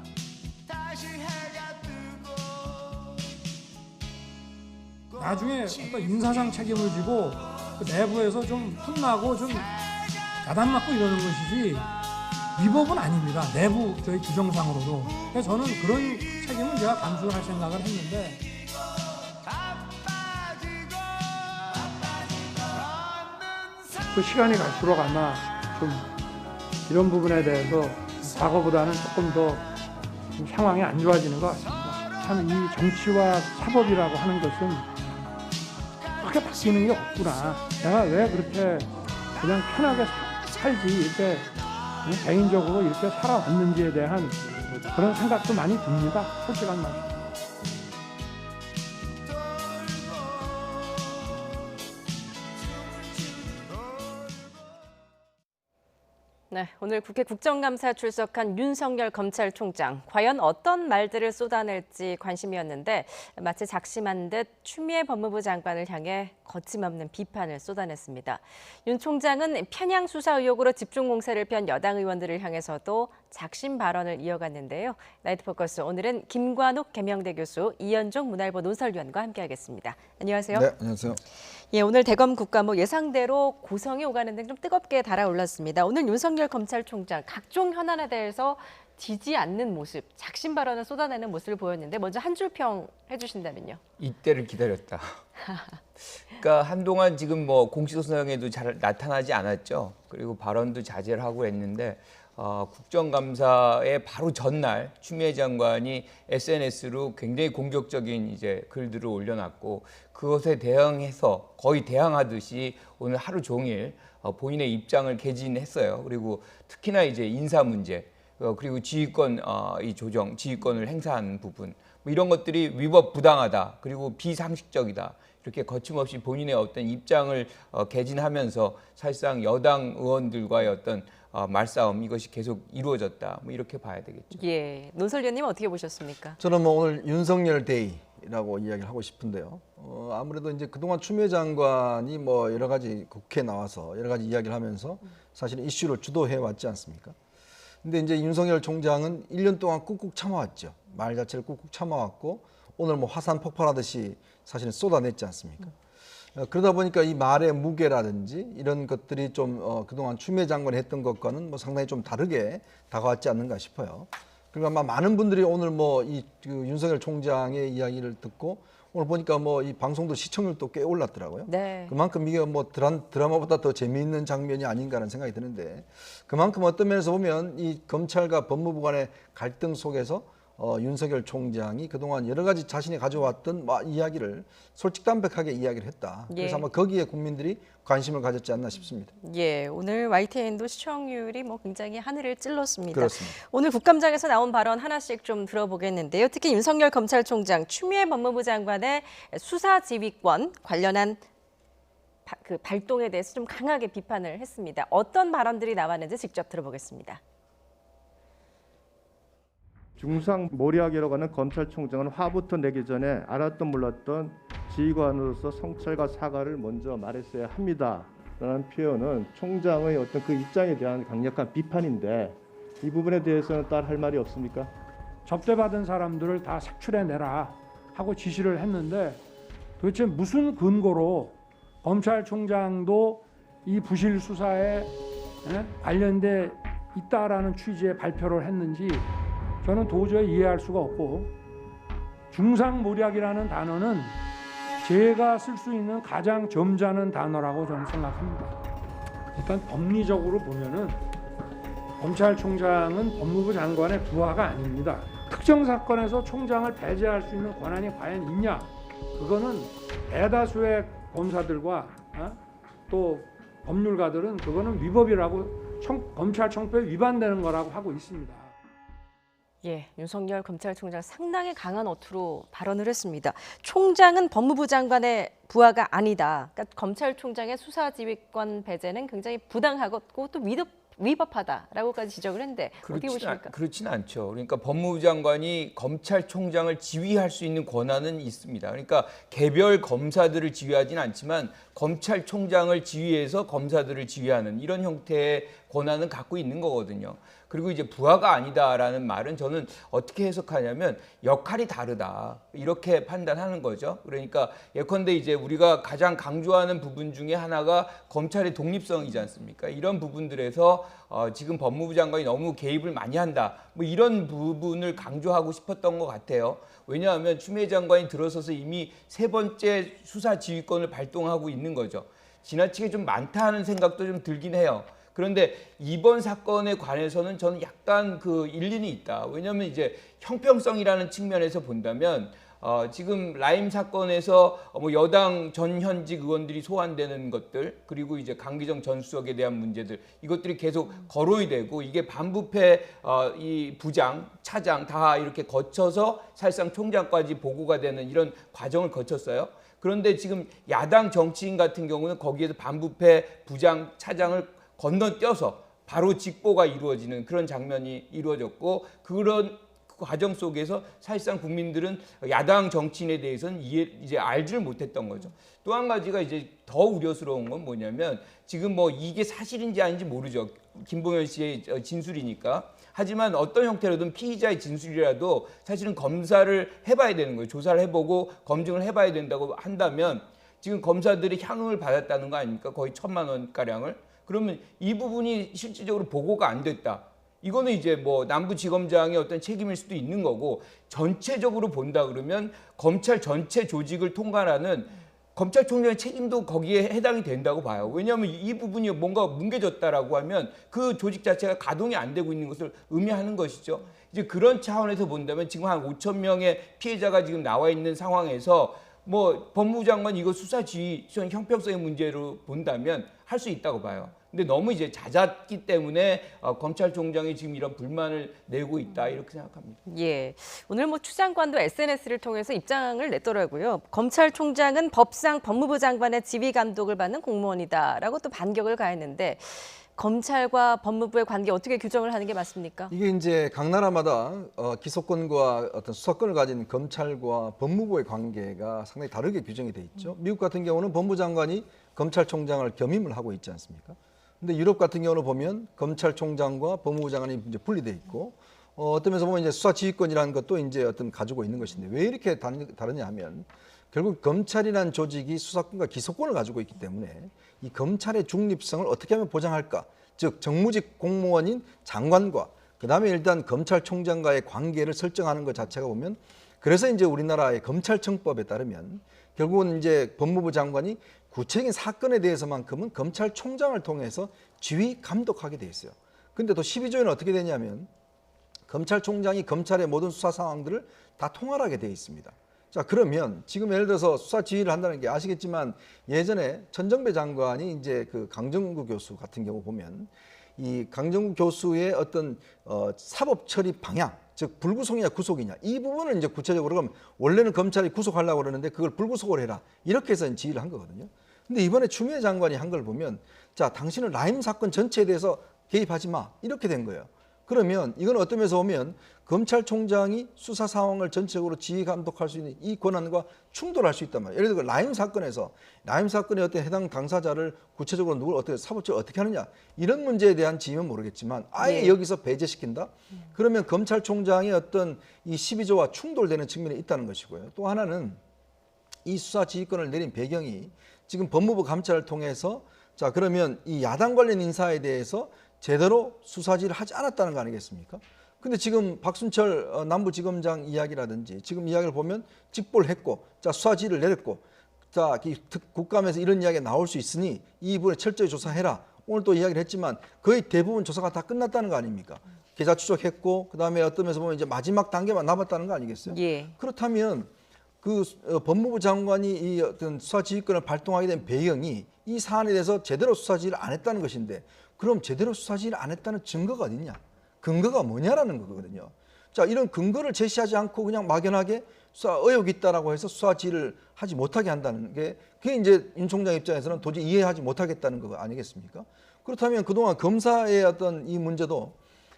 나중에 어떤 인사상 책임을 지고 그 내부에서 좀 혼나고 좀 야단 맞고 이러는 것이지 위법은 아닙니다. 내부 저희 규정상으로도. 그래서 저는 그런 책임은 제가 감수할 생각을 했는데 그 시간이 갈수록 아마 좀 이런 부분에 대해서 과거보다는 조금 더 상황이 안 좋아지는 것 같습니다. 참 이 정치와 사법이라고 하는 것은 그렇게 바뀌는 게 없구나. 내가 왜 그렇게 그냥 편하게 살지 이렇게 개인적으로 이렇게 살아왔는지에 대한 그런 생각도 많이 듭니다. 솔직한 말씀. 네, 오늘 국회 국정감사 출석한 윤석열 검찰총장. 과연 어떤 말들을 쏟아낼지 관심이었는데 마치 작심한 듯 추미애 법무부 장관을 향해 거침없는 비판을 쏟아냈습니다. 윤 총장은 편향 수사 의혹으로 집중 공세를 편 여당 의원들을 향해서도 작심 발언을 이어갔는데요. 나이트 포커스 오늘은 김관욱 계명대 교수, 이현종 문화일보 논설위원과 함께하겠습니다. 안녕하세요. 네, 안녕하세요. 예, 오늘 대검 국감뭐 예상대로 고성이 오가는 등 좀 뜨겁게 달아올랐습니다. 오늘 윤석열 검찰총장 각종 현안에 대해서 지지 않는 모습, 작심 발언을 쏟아내는 모습을 보였는데 먼저 한 줄 평 해주신다면요. 이때를 기다렸다. 그러니까 한동안 지금 뭐 공식소상에도 잘 나타나지 않았죠. 그리고 발언도 자제를 하고 했는데 국정감사의 바로 전날 추미애 장관이 SNS로 굉장히 공격적인 이제 글들을 올려놨고 그것에 대응해서 거의 대항하듯이 오늘 하루 종일 본인의 입장을 개진했어요. 그리고 특히나 이제 인사 문제 그리고 지휘권 이 조정, 지휘권을 행사하는 부분 뭐 이런 것들이 위법 부당하다 그리고 비상식적이다. 이렇게 거침없이 본인의 어떤 입장을 개진하면서 사실상 여당 의원들과의 어떤 말싸움 이것이 계속 이루어졌다. 뭐 이렇게 봐야 되겠죠. 예, 논설위원님 어떻게 보셨습니까? 저는 뭐 오늘 윤석열 데이라고 이야기를 하고 싶은데요. 아무래도 이제 그동안 추미애 장관이 뭐 여러 가지 국회에 나와서 여러 가지 이야기를 하면서 사실 이슈를 주도해 왔지 않습니까? 근데 이제 윤석열 총장은 1년 동안 꾹꾹 참아왔죠. 말 자체를 꾹꾹 참아왔고 오늘 뭐 화산 폭발하듯이 사실은 쏟아냈지 않습니까? 그러다 보니까 이 말의 무게라든지 이런 것들이 좀 그동안 추미애 장관이 했던 것과는 뭐 상당히 좀 다르게 다가왔지 않는가 싶어요. 그리고 아마 많은 분들이 오늘 뭐 이 윤석열 총장의 이야기를 듣고 오늘 보니까 뭐 이 방송도 시청률도 꽤 올랐더라고요. 네. 그만큼 이게 뭐 드라마보다 더 재미있는 장면이 아닌가라는 생각이 드는데 그만큼 어떤 면에서 보면 이 검찰과 법무부 간의 갈등 속에서 윤석열 총장이 그동안 여러 가지 자신이 가져왔던 이야기를 솔직담백하게 이야기를 했다. 그래서 아마 거기에 국민들이 관심을 가졌지 않나 싶습니다. 예, 오늘 YTN도 시청률이 굉장히 하늘을 찔렀습니다. 그렇습니다. 오늘 국감장에서 나온 발언 하나씩 좀 들어보겠는데요. 특히 윤석열 검찰총장, 추미애 법무부 장관의 수사 지휘권 관련한 그 발동에 대해서 좀 강하게 비판을 했습니다. 어떤 발언들이 나왔는지 직접 들어보겠습니다. 중상모략이라고 하는 검찰총장은 화부터 내기 전에 알았던 몰랐던 지휘관으로서 성찰과 사과를 먼저 말했어야 합니다. 라는 표현은 총장의 어떤 그 입장에 대한 강력한 비판인데 이 부분에 대해서는 따로 할 말이 없습니까? 접대받은 사람들을 다 색출해내라 하고 지시를 했는데 도대체 무슨 근거로 검찰총장도 이 부실 수사에 관련돼 있다라는 취지의 발표를 했는지 저는 도저히 이해할 수가 없고, 중상모략이라는 단어는 제가 쓸 수 있는 가장 점잖은 단어라고 저는 생각합니다. 일단 법리적으로 보면은 검찰총장은 법무부 장관의 부하가 아닙니다. 특정 사건에서 총장을 배제할 수 있는 권한이 과연 있냐? 그거는 대다수의 검사들과 또 법률가들은 그거는 위법이라고 검찰청법에 위반되는 거라고 하고 있습니다. 예, 윤석열 검찰총장 상당히 강한 어투로 발언을 했습니다. 총장은 법무부 장관의 부하가 아니다. 그러니까 검찰총장의 수사지휘권 배제는 굉장히 부당하고 또 위법하다라고까지 지적을 했는데 어떻게 보십니까? 그렇지는 않죠. 그러니까 법무부 장관이 검찰총장을 지휘할 수 있는 권한은 있습니다. 그러니까 개별 검사들을 지휘하지는 않지만 검찰총장을 지휘해서 검사들을 지휘하는 이런 형태의 권한은 갖고 있는 거거든요. 그리고 이제 부하가 아니다라는 말은 저는 어떻게 해석하냐면 역할이 다르다 이렇게 판단하는 거죠. 그러니까 예컨대 이제 우리가 가장 강조하는 부분 중에 하나가 검찰의 독립성이지 않습니까? 이런 부분들에서 지금 법무부 장관이 너무 개입을 많이 한다. 뭐 이런 부분을 강조하고 싶었던 것 같아요. 왜냐하면 추미애 장관이 들어서서 이미 3번째 수사 지휘권을 발동하고 있는 거죠. 지나치게 좀 많다 하는 생각도 좀 들긴 해요. 그런데 이번 사건에 관해서는 저는 약간 그 일리는 있다. 왜냐하면 이제 형평성이라는 측면에서 본다면 지금 라임 사건에서 뭐 여당 전 현직 의원들이 소환되는 것들 그리고 이제 강기정 전 수석에 대한 문제들 이것들이 계속 거론이 되고 이게 반부패 이 부장, 차장 다 이렇게 거쳐서 사실상 총장까지 보고가 되는 이런 과정을 거쳤어요. 그런데 지금 야당 정치인 같은 경우는 거기에서 반부패 부장, 차장을 건너뛰어서 바로 직보가 이루어지는 그런 장면이 이루어졌고 그런 과정 속에서 사실상 국민들은 야당 정치인에 대해서는 이제 알지를 못했던 거죠. 또 한 가지가 이제 더 우려스러운 건 뭐냐면 지금 뭐 이게 사실인지 아닌지 모르죠. 김봉현 씨의 진술이니까. 하지만 어떤 형태로든 피의자의 진술이라도 사실은 검사를 해봐야 되는 거예요. 조사를 해보고 검증을 해봐야 된다고 한다면 지금 검사들이 향응을 받았다는 거 아닙니까? 거의 1,000만 원가량을. 그러면 이 부분이 실질적으로 보고가 안 됐다. 이거는 이제 뭐 남부지검장의 어떤 책임일 수도 있는 거고 전체적으로 본다 그러면 검찰 전체 조직을 통과하는 검찰총장의 책임도 거기에 해당이 된다고 봐요. 왜냐하면 이 부분이 뭔가 뭉개졌다라고 하면 그 조직 자체가 가동이 안 되고 있는 것을 의미하는 것이죠. 이제 그런 차원에서 본다면 지금 한 5천 명의 피해자가 지금 나와 있는 상황에서 뭐 법무부 장관 이거 수사 지휘 형평성의 문제로 본다면 할 수 있다고 봐요. 근데 너무 이제 잦았기 때문에 검찰총장이 지금 이런 불만을 내고 있다 이렇게 생각합니다. 예, 오늘 뭐 추 장관도 SNS를 통해서 입장을 냈더라고요. 검찰총장은 법상 법무부 장관의 지휘 감독을 받는 공무원이다라고 또 반격을 가했는데 검찰과 법무부의 관계 어떻게 규정을 하는 게 맞습니까? 이게 이제 각 나라마다 기소권과 어떤 수사권을 가진 검찰과 법무부의 관계가 상당히 다르게 규정이 돼 있죠. 미국 같은 경우는 법무부 장관이 검찰총장을 겸임을 하고 있지 않습니까? 근데 유럽 같은 경우는 보면 검찰총장과 법무부 장관이 이제 분리돼 있고 어떤 면에서 보면 이제 수사지휘권이라는 것도 이제 어떤 가지고 있는 것인데 왜 이렇게 다르냐 하면 결국 검찰이라는 조직이 수사권과 기소권을 가지고 있기 때문에 이 검찰의 중립성을 어떻게 하면 보장할까? 즉 정무직 공무원인 장관과 그다음에 일단 검찰총장과의 관계를 설정하는 것 자체가 보면 그래서 이제 우리나라의 검찰청법에 따르면 결국은 이제 법무부 장관이 구체적인 사건에 대해서만큼은 검찰총장을 통해서 지휘 감독하게 돼 있어요. 근데 또 12조에는 어떻게 되냐면 검찰총장이 검찰의 모든 수사 상황들을 다 통할하게 돼 있습니다. 자, 그러면 지금 예를 들어서 수사 지휘를 한다는 게 아시겠지만 예전에 천정배 장관이 이제 그 강정구 교수 같은 경우 보면 이 강정구 교수의 어떤 사법 처리 방향, 즉 불구속이냐 구속이냐 이 부분을 이제 구체적으로 그럼 원래는 검찰이 구속하려고 그러는데 그걸 불구속을 해라 이렇게 해서 지휘를 한 거거든요. 근데 이번에 추미애 장관이 한 걸 보면 자, 당신은 라임 사건 전체에 대해서 개입하지 마 이렇게 된 거예요. 그러면 이건 어떤 면에서 보면 검찰총장이 수사 상황을 전체적으로 지휘 감독할 수 있는 이 권한과 충돌할 수 있단 말이에요. 예를 들어 라임 사건의 어떤 해당 당사자를 구체적으로 누굴 어떻게 사법적으로 어떻게 하느냐 이런 문제에 대한 지휘는 모르겠지만 아예 여기서 배제시킨다? 그러면 검찰총장의 어떤 이 12조와 충돌되는 측면이 있다는 것이고요. 또 하나는 이 수사 지휘권을 내린 배경이 지금 법무부 감찰을 통해서 자, 그러면 이 야당 관련 인사에 대해서 제대로 수사지를 하지 않았다는 거 아니겠습니까? 근데 지금 박순철 남부지검장 이야기라든지 지금 이야기를 보면 직보를 했고 자, 수사지를 내렸고 자, 국감에서 이런 이야기가 나올 수 있으니 이 부분에 철저히 조사해라. 오늘 또 이야기를 했지만 거의 대부분 조사가 다 끝났다는 거 아닙니까? 계좌 추적했고 그다음에 어떤 면에서 보면 이제 마지막 단계만 남았다는 거 아니겠어요? 그렇다면 그 법무부 장관이 이 어떤 수사지휘권을 발동하게 된 배경이 이 사안에 대해서 제대로 수사지휘를 안 했다는 것인데 그럼 제대로 수사지휘를 안 했다는 증거가 어딨냐? 근거가 뭐냐라는 거거든요. 자, 이런 근거를 제시하지 않고 그냥 막연하게 수사 의혹이 있다라고 해서 수사지휘를 하지 못하게 한다는 게 그게 이제 윤 총장 입장에서는 도저히 이해하지 못하겠다는 거 아니겠습니까? 그렇다면 그동안 검사의 어떤 이 문제도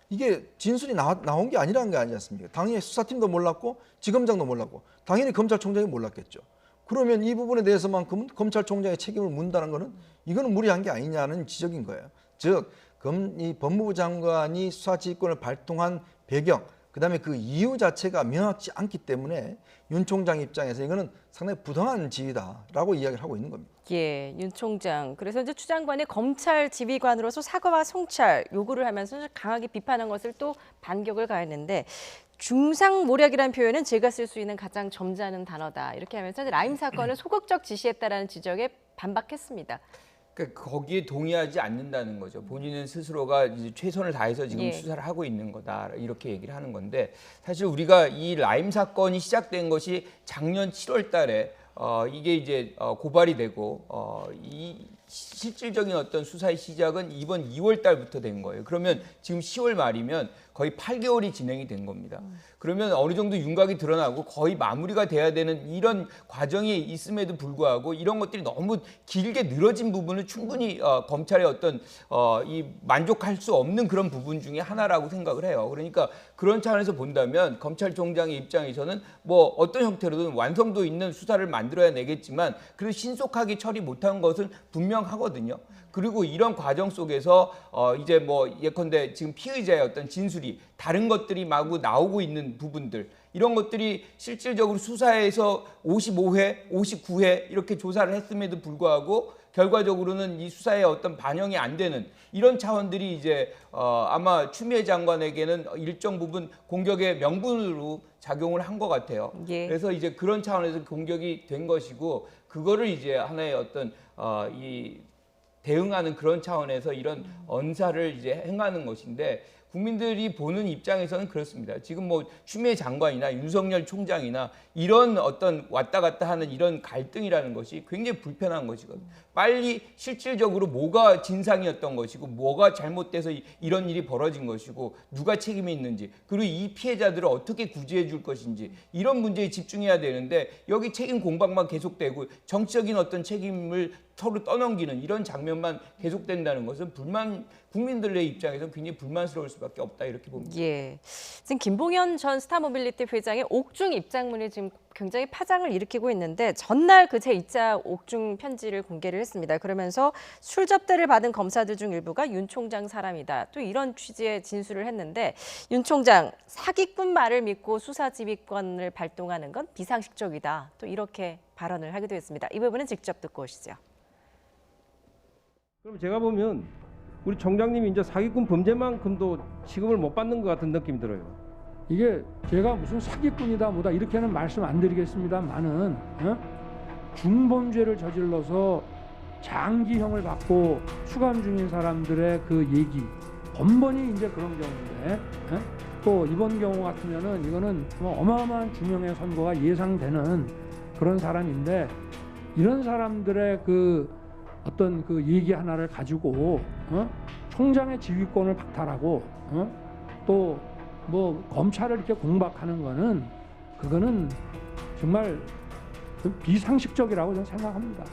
이게 진술이 나온 게 아니라는 게 아니지 않습니까? 당연히 수사팀도 몰랐고 지검장도 몰랐고 당연히 검찰총장이 몰랐겠죠. 그러면 이 부분에 대해서만큼은 검찰총장의 책임을 묻는다는 거는 이거는 무리한 게 아니냐는 지적인 거예요. 즉, 이 법무부 장관이 수사지휘권을 발동한 배경, 그다음에 그 이유 자체가 명확치 않기 때문에 윤 총장 입장에서 이거는 상당히 부당한 지휘다라고 이야기를 하고 있는 겁니다. 예, 윤 총장. 그래서 이제 추 장관이 검찰 지휘관으로서 사과와 성찰 요구를 하면서 강하게 비판한 것을 또 반격을 가했는데 중상모략이라는 표현은 제가 쓸 수 있는 가장 점잖은 단어다. 이렇게 하면서 라임 사건을 소극적 지시했다라는 지적에 반박했습니다. 그러니까 거기에 동의하지 않는다는 거죠. 본인은 스스로가 이제 최선을 다해서 지금 수사를 하고 있는 거다 이렇게 얘기를 하는 건데 사실 우리가 이 라임 사건이 시작된 것이 작년 7월 달에 이게 이제 고발이 되고 이 실질적인 어떤 수사의 시작은 이번 2월 달부터 된 거예요. 그러면 지금 10월 말이면 거의 8개월이 진행이 된 겁니다. 그러면 어느 정도 윤곽이 드러나고 거의 마무리가 돼야 되는 이런 과정이 있음에도 불구하고 이런 것들이 너무 길게 늘어진 부분은 충분히 검찰의 어떤 이 만족할 수 없는 그런 부분 중에 하나라고 생각을 해요. 그러니까 그런 차원에서 본다면 검찰총장의 입장에서는 뭐 어떤 형태로든 완성도 있는 수사를 만들어야 내겠지만 그래도 신속하게 처리 못한 것은 분명하거든요. 그리고 이런 과정 속에서 이제 뭐 예컨대 지금 피의자의 어떤 진술이 다른 것들이 마구 나오고 있는 부분들 이런 것들이 실질적으로 수사에서 55회, 59회 이렇게 조사를 했음에도 불구하고 결과적으로는 이 수사에 어떤 반영이 안 되는 이런 차원들이 이제 아마 추미애 장관에게는 일정 부분 공격의 명분으로 작용을 한 것 같아요. 그래서 이제 그런 차원에서 공격이 된 것이고 그거를 이제 하나의 어떤 이 대응하는 그런 차원에서 이런 언사를 이제 행하는 것인데 국민들이 보는 입장에서는 그렇습니다. 지금 뭐 추미애 장관이나 윤석열 총장이나 이런 어떤 왔다 갔다 하는 이런 갈등이라는 것이 굉장히 불편한 것이거든요. 빨리 실질적으로 뭐가 진상이었던 것이고 뭐가 잘못돼서 이런 일이 벌어진 것이고 누가 책임이 있는지 그리고 이 피해자들을 어떻게 구제해 줄 것인지 이런 문제에 집중해야 되는데 여기 책임 공방만 계속되고 정치적인 어떤 책임을 서로 떠넘기는 이런 장면만 계속된다는 것은 국민들의 입장에서는 굉장히 불만스러울 수밖에 없다 이렇게 봅니다. 예, 지금 김봉현 전 스타모빌리티 회장의 옥중 입장문이 지금 굉장히 파장을 일으키고 있는데 전날 그 제2차 옥중 편지를 공개를 했습니다. 그러면서 술 접대를 받은 검사들 중 일부가 윤 총장 사람이다. 또 이런 취지의 진술을 했는데 윤 총장 사기꾼 말을 믿고 수사 지휘권을 발동하는 건 비상식적이다. 또 이렇게 발언을 하기도 했습니다. 이 부분은 직접 듣고 오시죠. 그럼 제가 보면 우리 총장님이 이제 사기꾼 범죄만큼도 취급을 못 받는 것 같은 느낌이 들어요. 이게 제가 무슨 사기꾼이다 뭐다 이렇게는 말씀 안 드리겠습니다만은 중범죄를 저질러서 장기형을 받고 수감 중인 사람들의 그 얘기 번번이 이제 그런 경우인데 또 이번 경우 같으면은 이거는 어마어마한 중형의 선고가 예상되는 그런 사람인데 이런 사람들의 그 어떤 그 얘기 하나를 가지고 총장의 지휘권을 박탈하고 또 뭐 검찰을 이렇게 공박하는 거는 그거는 정말 비상식적이라고 저는 생각합니다.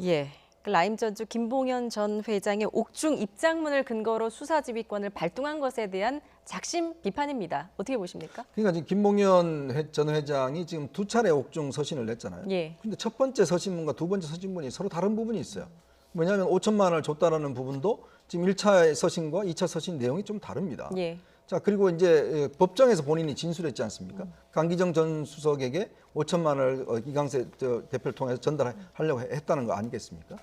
예. 라임전주 김봉현 전 회장의 옥중 입장문을 근거로 수사지휘권을 발동한 것에 대한 작심 비판입니다. 어떻게 보십니까? 그러니까 지금 김봉현 전 회장이 지금 2차례 옥중 서신을 냈잖아요. 예. 근데 첫 번째 서신문과 두 번째 서신문이 서로 다른 부분이 있어요. 왜냐하면 5천만 원을 줬다라는 부분도 지금 1차 서신과 2차 서신 내용이 좀 다릅니다. 예. 자, 그리고 이제 법정에서 본인이 진술했지 않습니까? 강기정 전 수석에게 5천만 원을 이강세 대표를 통해서 전달하려고 했다는 거 아니겠습니까?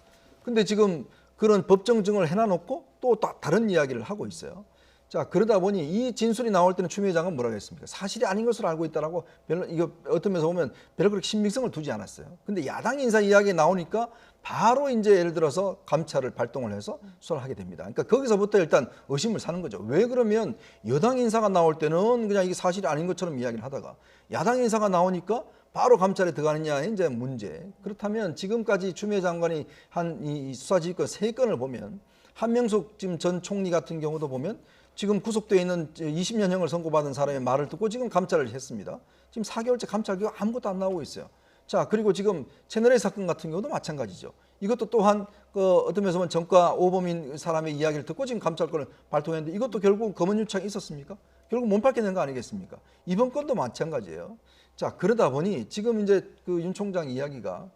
근데 지금 그런 법정증을 해놔놓고 또 다른 이야기를 하고 있어요. 자, 그러다 보니 이 진술이 나올 때는 추미애 장관은 뭐라고 했습니까? 사실이 아닌 것으로 알고 있다라고 별로 이거 어떤 면에서 보면 별로 그렇게 신빙성을 두지 않았어요. 근데 야당 인사 이야기 나오니까 바로 이제 예를 들어서 감찰을 발동을 해서 수사를 하게 됩니다. 그러니까 거기서부터 일단 의심을 사는 거죠. 왜 그러면 여당 인사가 나올 때는 그냥 이게 사실이 아닌 것처럼 이야기를 하다가 야당 인사가 나오니까 바로 감찰에 들어가느냐의 이제 문제. 그렇다면 지금까지 추미애 장관이 한 이 수사지휘권 3건을 보면 한명숙 지금 전 총리 같은 경우도 보면 지금 구속되어 있는 20년형을 선고받은 사람의 말을 듣고 지금 감찰을 했습니다. 지금 4개월째 감찰 결과 아무것도 안 나오고 있어요. 자, 그리고 지금 채널A 사건 같은 경우도 마찬가지죠. 이것도 또한 어떤 면에서 보면 전과 오범인 사람의 이야기를 듣고 지금 감찰권을 발동했는데 이것도 결국 검은 유착이 있었습니까? 결국 못 밝혀낸 거 아니겠습니까? 이번 건도 마찬가지예요. 자, 그러다 보니 지금 이제 그 윤 총장 이야기가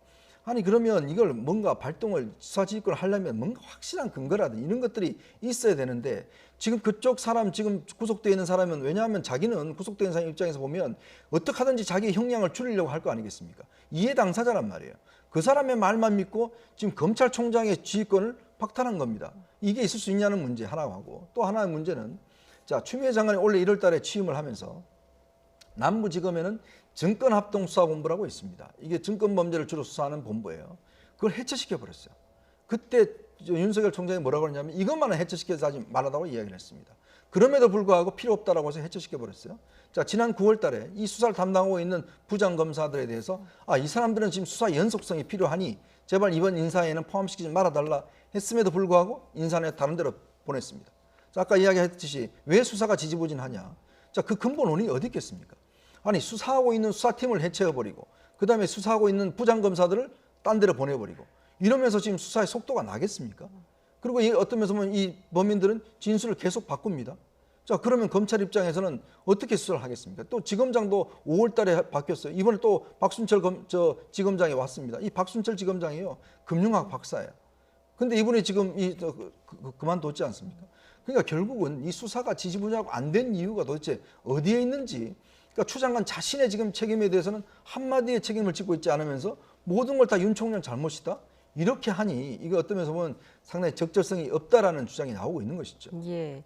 아니 그러면 이걸 뭔가 발동을 수사지휘권을 하려면 뭔가 확실한 근거라든 이런 것들이 있어야 되는데 지금 그쪽 사람 지금 구속되어 있는 사람은 왜냐하면 자기는 구속되어 있는 사람 입장에서 보면 어떻게 하든지 자기의 형량을 줄이려고 할 거 아니겠습니까? 이해 당사자란 말이에요. 그 사람의 말만 믿고 지금 검찰총장의 지휘권을 박탈한 겁니다. 이게 있을 수 있냐는 문제 하나가 하고 또 하나의 문제는 자, 추미애 장관이 올해 1월 달에 취임을 하면서 남부지검에는 증권합동수사본부라고 있습니다. 이게 증권범죄를 주로 수사하는 본부예요. 그걸 해체시켜버렸어요. 그때 윤석열 총장이 뭐라고 그러냐면 이것만은 해체시켜서 하지 말라고 이야기를 했습니다. 그럼에도 불구하고 필요 없다라고 해서 해체시켜버렸어요. 자, 지난 9월 달에 이 수사를 담당하고 있는 부장검사들에 대해서 이 사람들은 지금 수사 연속성이 필요하니 제발 이번 인사에는 포함시키지 말아달라 했음에도 불구하고 인사는 다른 데로 보냈습니다. 자, 아까 이야기했듯이 왜 수사가 지지부진하냐. 자, 그 근본 원인이 어디 있겠습니까? 아니 수사하고 있는 수사팀을 해체해버리고 그다음에 수사하고 있는 부장검사들을 딴 데로 보내버리고 이러면서 지금 수사의 속도가 나겠습니까? 그리고 어떤 면에서 보면 이 범인들은 진술을 계속 바꿉니다. 자, 그러면 검찰 입장에서는 어떻게 수사를 하겠습니까? 또 지검장도 5월 달에 바뀌었어요. 이번에 또 박순철 지검장이 왔습니다. 이 박순철 지검장이요. 금융학 박사예요. 근데 이분이 지금 그만뒀지 않습니까? 그러니까 결국은 이 수사가 지지부진하고 안 된 이유가 도대체 어디에 있는지 그러니까 추 장관 자신의 지금 책임에 대해서는 한마디의 책임을 짓고 있지 않으면서 모든 걸 다 윤 총장 잘못이다? 이렇게 하니 이거 어떤 면에서 보면 상당히 적절성이 없다라는 주장이 나오고 있는 것이죠. 예.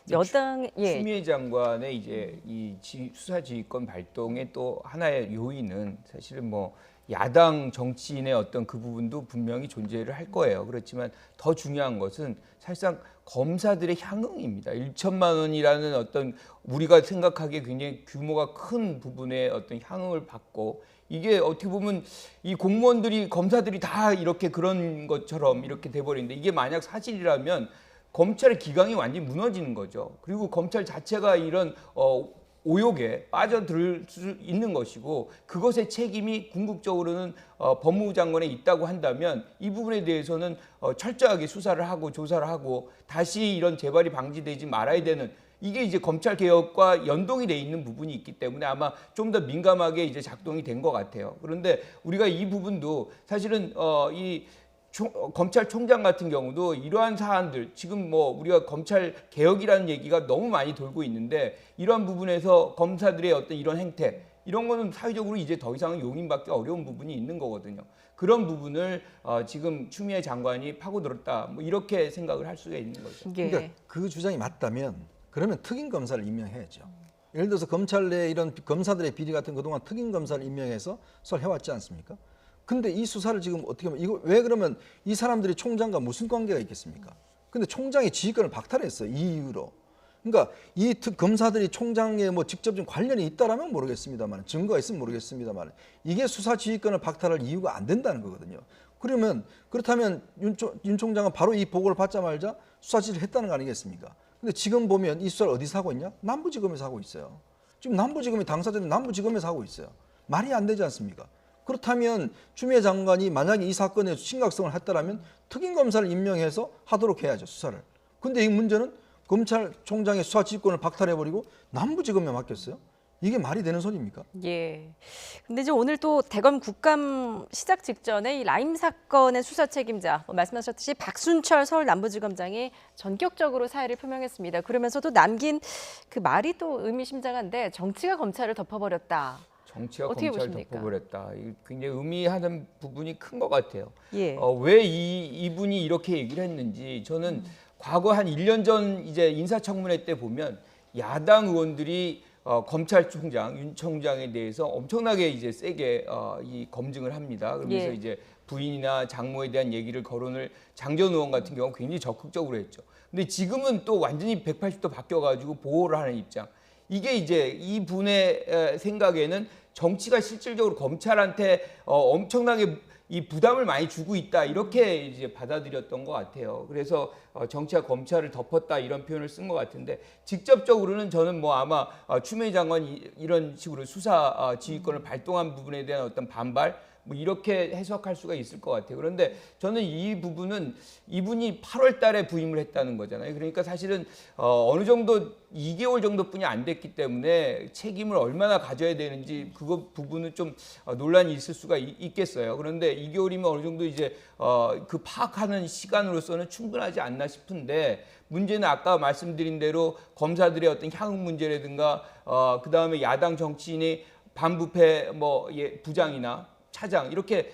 여당 추미애 장관의 이제 이 수사지휘권 발동의 또 하나의 요인은 사실은 뭐 야당 정치인의 어떤 그 부분도 분명히 존재를 할 거예요. 그렇지만 더 중요한 것은 사실상 검사들의 향응입니다. 1천만 원이라는 어떤 우리가 생각하기에 굉장히 규모가 큰 부분의 어떤 향응을 받고 이게 어떻게 보면 이 공무원들이 검사들이 다 이렇게 그런 것처럼 이렇게 돼버리는데 이게 만약 사실이라면 검찰의 기강이 완전히 무너지는 거죠. 그리고 검찰 자체가 이런 오욕에 빠져들 수 있는 것이고 그것의 책임이 궁극적으로는 법무부 장관에 있다고 한다면 이 부분에 대해서는 철저하게 수사를 하고 조사를 하고 다시 이런 재발이 방지되지 말아야 되는 이게 이제 검찰 개혁과 연동이 돼 있는 부분이 있기 때문에 아마 좀 더 민감하게 이제 작동이 된 것 같아요. 그런데 우리가 이 부분도 사실은 검찰총장 같은 경우도 이러한 사안들 지금 뭐 우리가 검찰 개혁이라는 얘기가 너무 많이 돌고 있는데 이러한 부분에서 검사들의 어떤 이런 행태 이런 거는 사회적으로 이제 더 이상은 용인받기 어려운 부분이 있는 거거든요. 그런 부분을 지금 추미애 장관이 파고들었다 뭐 이렇게 생각을 할 수가 있는 거죠. 그러니까 그 주장이 맞다면 그러면 특임 검사를 임명해야죠. 예를 들어서 검찰 내 이런 검사들의 비리 같은 그동안 특임 검사를 임명해서 수사를 해왔지 않습니까? 근데 이 수사를 지금 어떻게 하면 이거 왜 그러면 이 사람들이 총장과 무슨 관계가 있겠습니까? 근데 총장이 지휘권을 박탈했어요. 이 이유로. 그러니까 이 검사들이 총장에 뭐 직접적인 관련이 있다라면 모르겠습니다만, 증거가 있으면 모르겠습니다만, 이게 수사 지휘권을 박탈할 이유가 안 된다는 거거든요. 그렇다면 윤 총장은 바로 이 보고를 받자마자 수사 지휘를 했다는 거 아니겠습니까? 근데 지금 보면 이 수사를 어디서 하고 있냐? 남부지검에서 하고 있어요. 지금 남부지검이 당사자는 남부지검에서 하고 있어요. 말이 안 되지 않습니까? 그렇다면 추미애 장관이 만약에 이 사건의 심각성을 했다라면 특임검사를 임명해서 하도록 해야죠, 수사를. 근데 이 문제는 검찰총장의 수사 지휘권을 박탈해버리고 남부지검에 맡겼어요. 이게 말이 되는 소리입니까? 예. 근데 이제 오늘 또 대검 국감 시작 직전에 이 라임 사건의 수사 책임자, 말씀하셨듯이 박순철 서울 남부지검장이 전격적으로 사의를 표명했습니다. 그러면서도 남긴 그 말이 또 의미심장한데, 정치가 검찰을 덮어버렸다. 정치가 어떻게 검찰을 보십니까? 덮어버렸다. 굉장히 의미하는 부분이 큰 것 같아요. 예. 왜 이분이 이렇게 얘기를 했는지, 저는 과거 한 1년 전 이제 인사청문회 때 보면 야당 의원들이 검찰총장 윤 총장에 대해서 엄청나게 이제 세게 이 검증을 합니다. 그러면서 예. 이제 부인이나 장모에 대한 얘기를 거론을, 장전 의원 같은 경우 굉장히 적극적으로 했죠. 근데 지금은 또 완전히 180도 바뀌어가지고 보호를 하는 입장. 이게 이제 이 분의 생각에는 정치가 실질적으로 검찰한테 엄청나게 이 부담을 많이 주고 있다, 이렇게 이제 받아들였던 것 같아요. 그래서 정치가 검찰을 덮었다, 이런 표현을 쓴 것 같은데, 직접적으로는 저는 뭐 아마 추미애 장관이 이런 식으로 수사 지휘권을 발동한 부분에 대한 어떤 반발, 뭐 이렇게 해석할 수가 있을 것 같아요. 그런데 저는 이 부분은 이분이 8월 달에 부임을 했다는 거잖아요. 그러니까 사실은 어느 정도 2개월 정도뿐이 안 됐기 때문에 책임을 얼마나 가져야 되는지 그거 부분은 좀 논란이 있을 수가 있겠어요. 그런데 2개월이면 어느 정도 이제 그 파악하는 시간으로서는 충분하지 않나 싶은데, 문제는 아까 말씀드린 대로 검사들의 어떤 향후 문제라든가 그다음에 야당 정치인이 반부패 부장이나 차장, 이렇게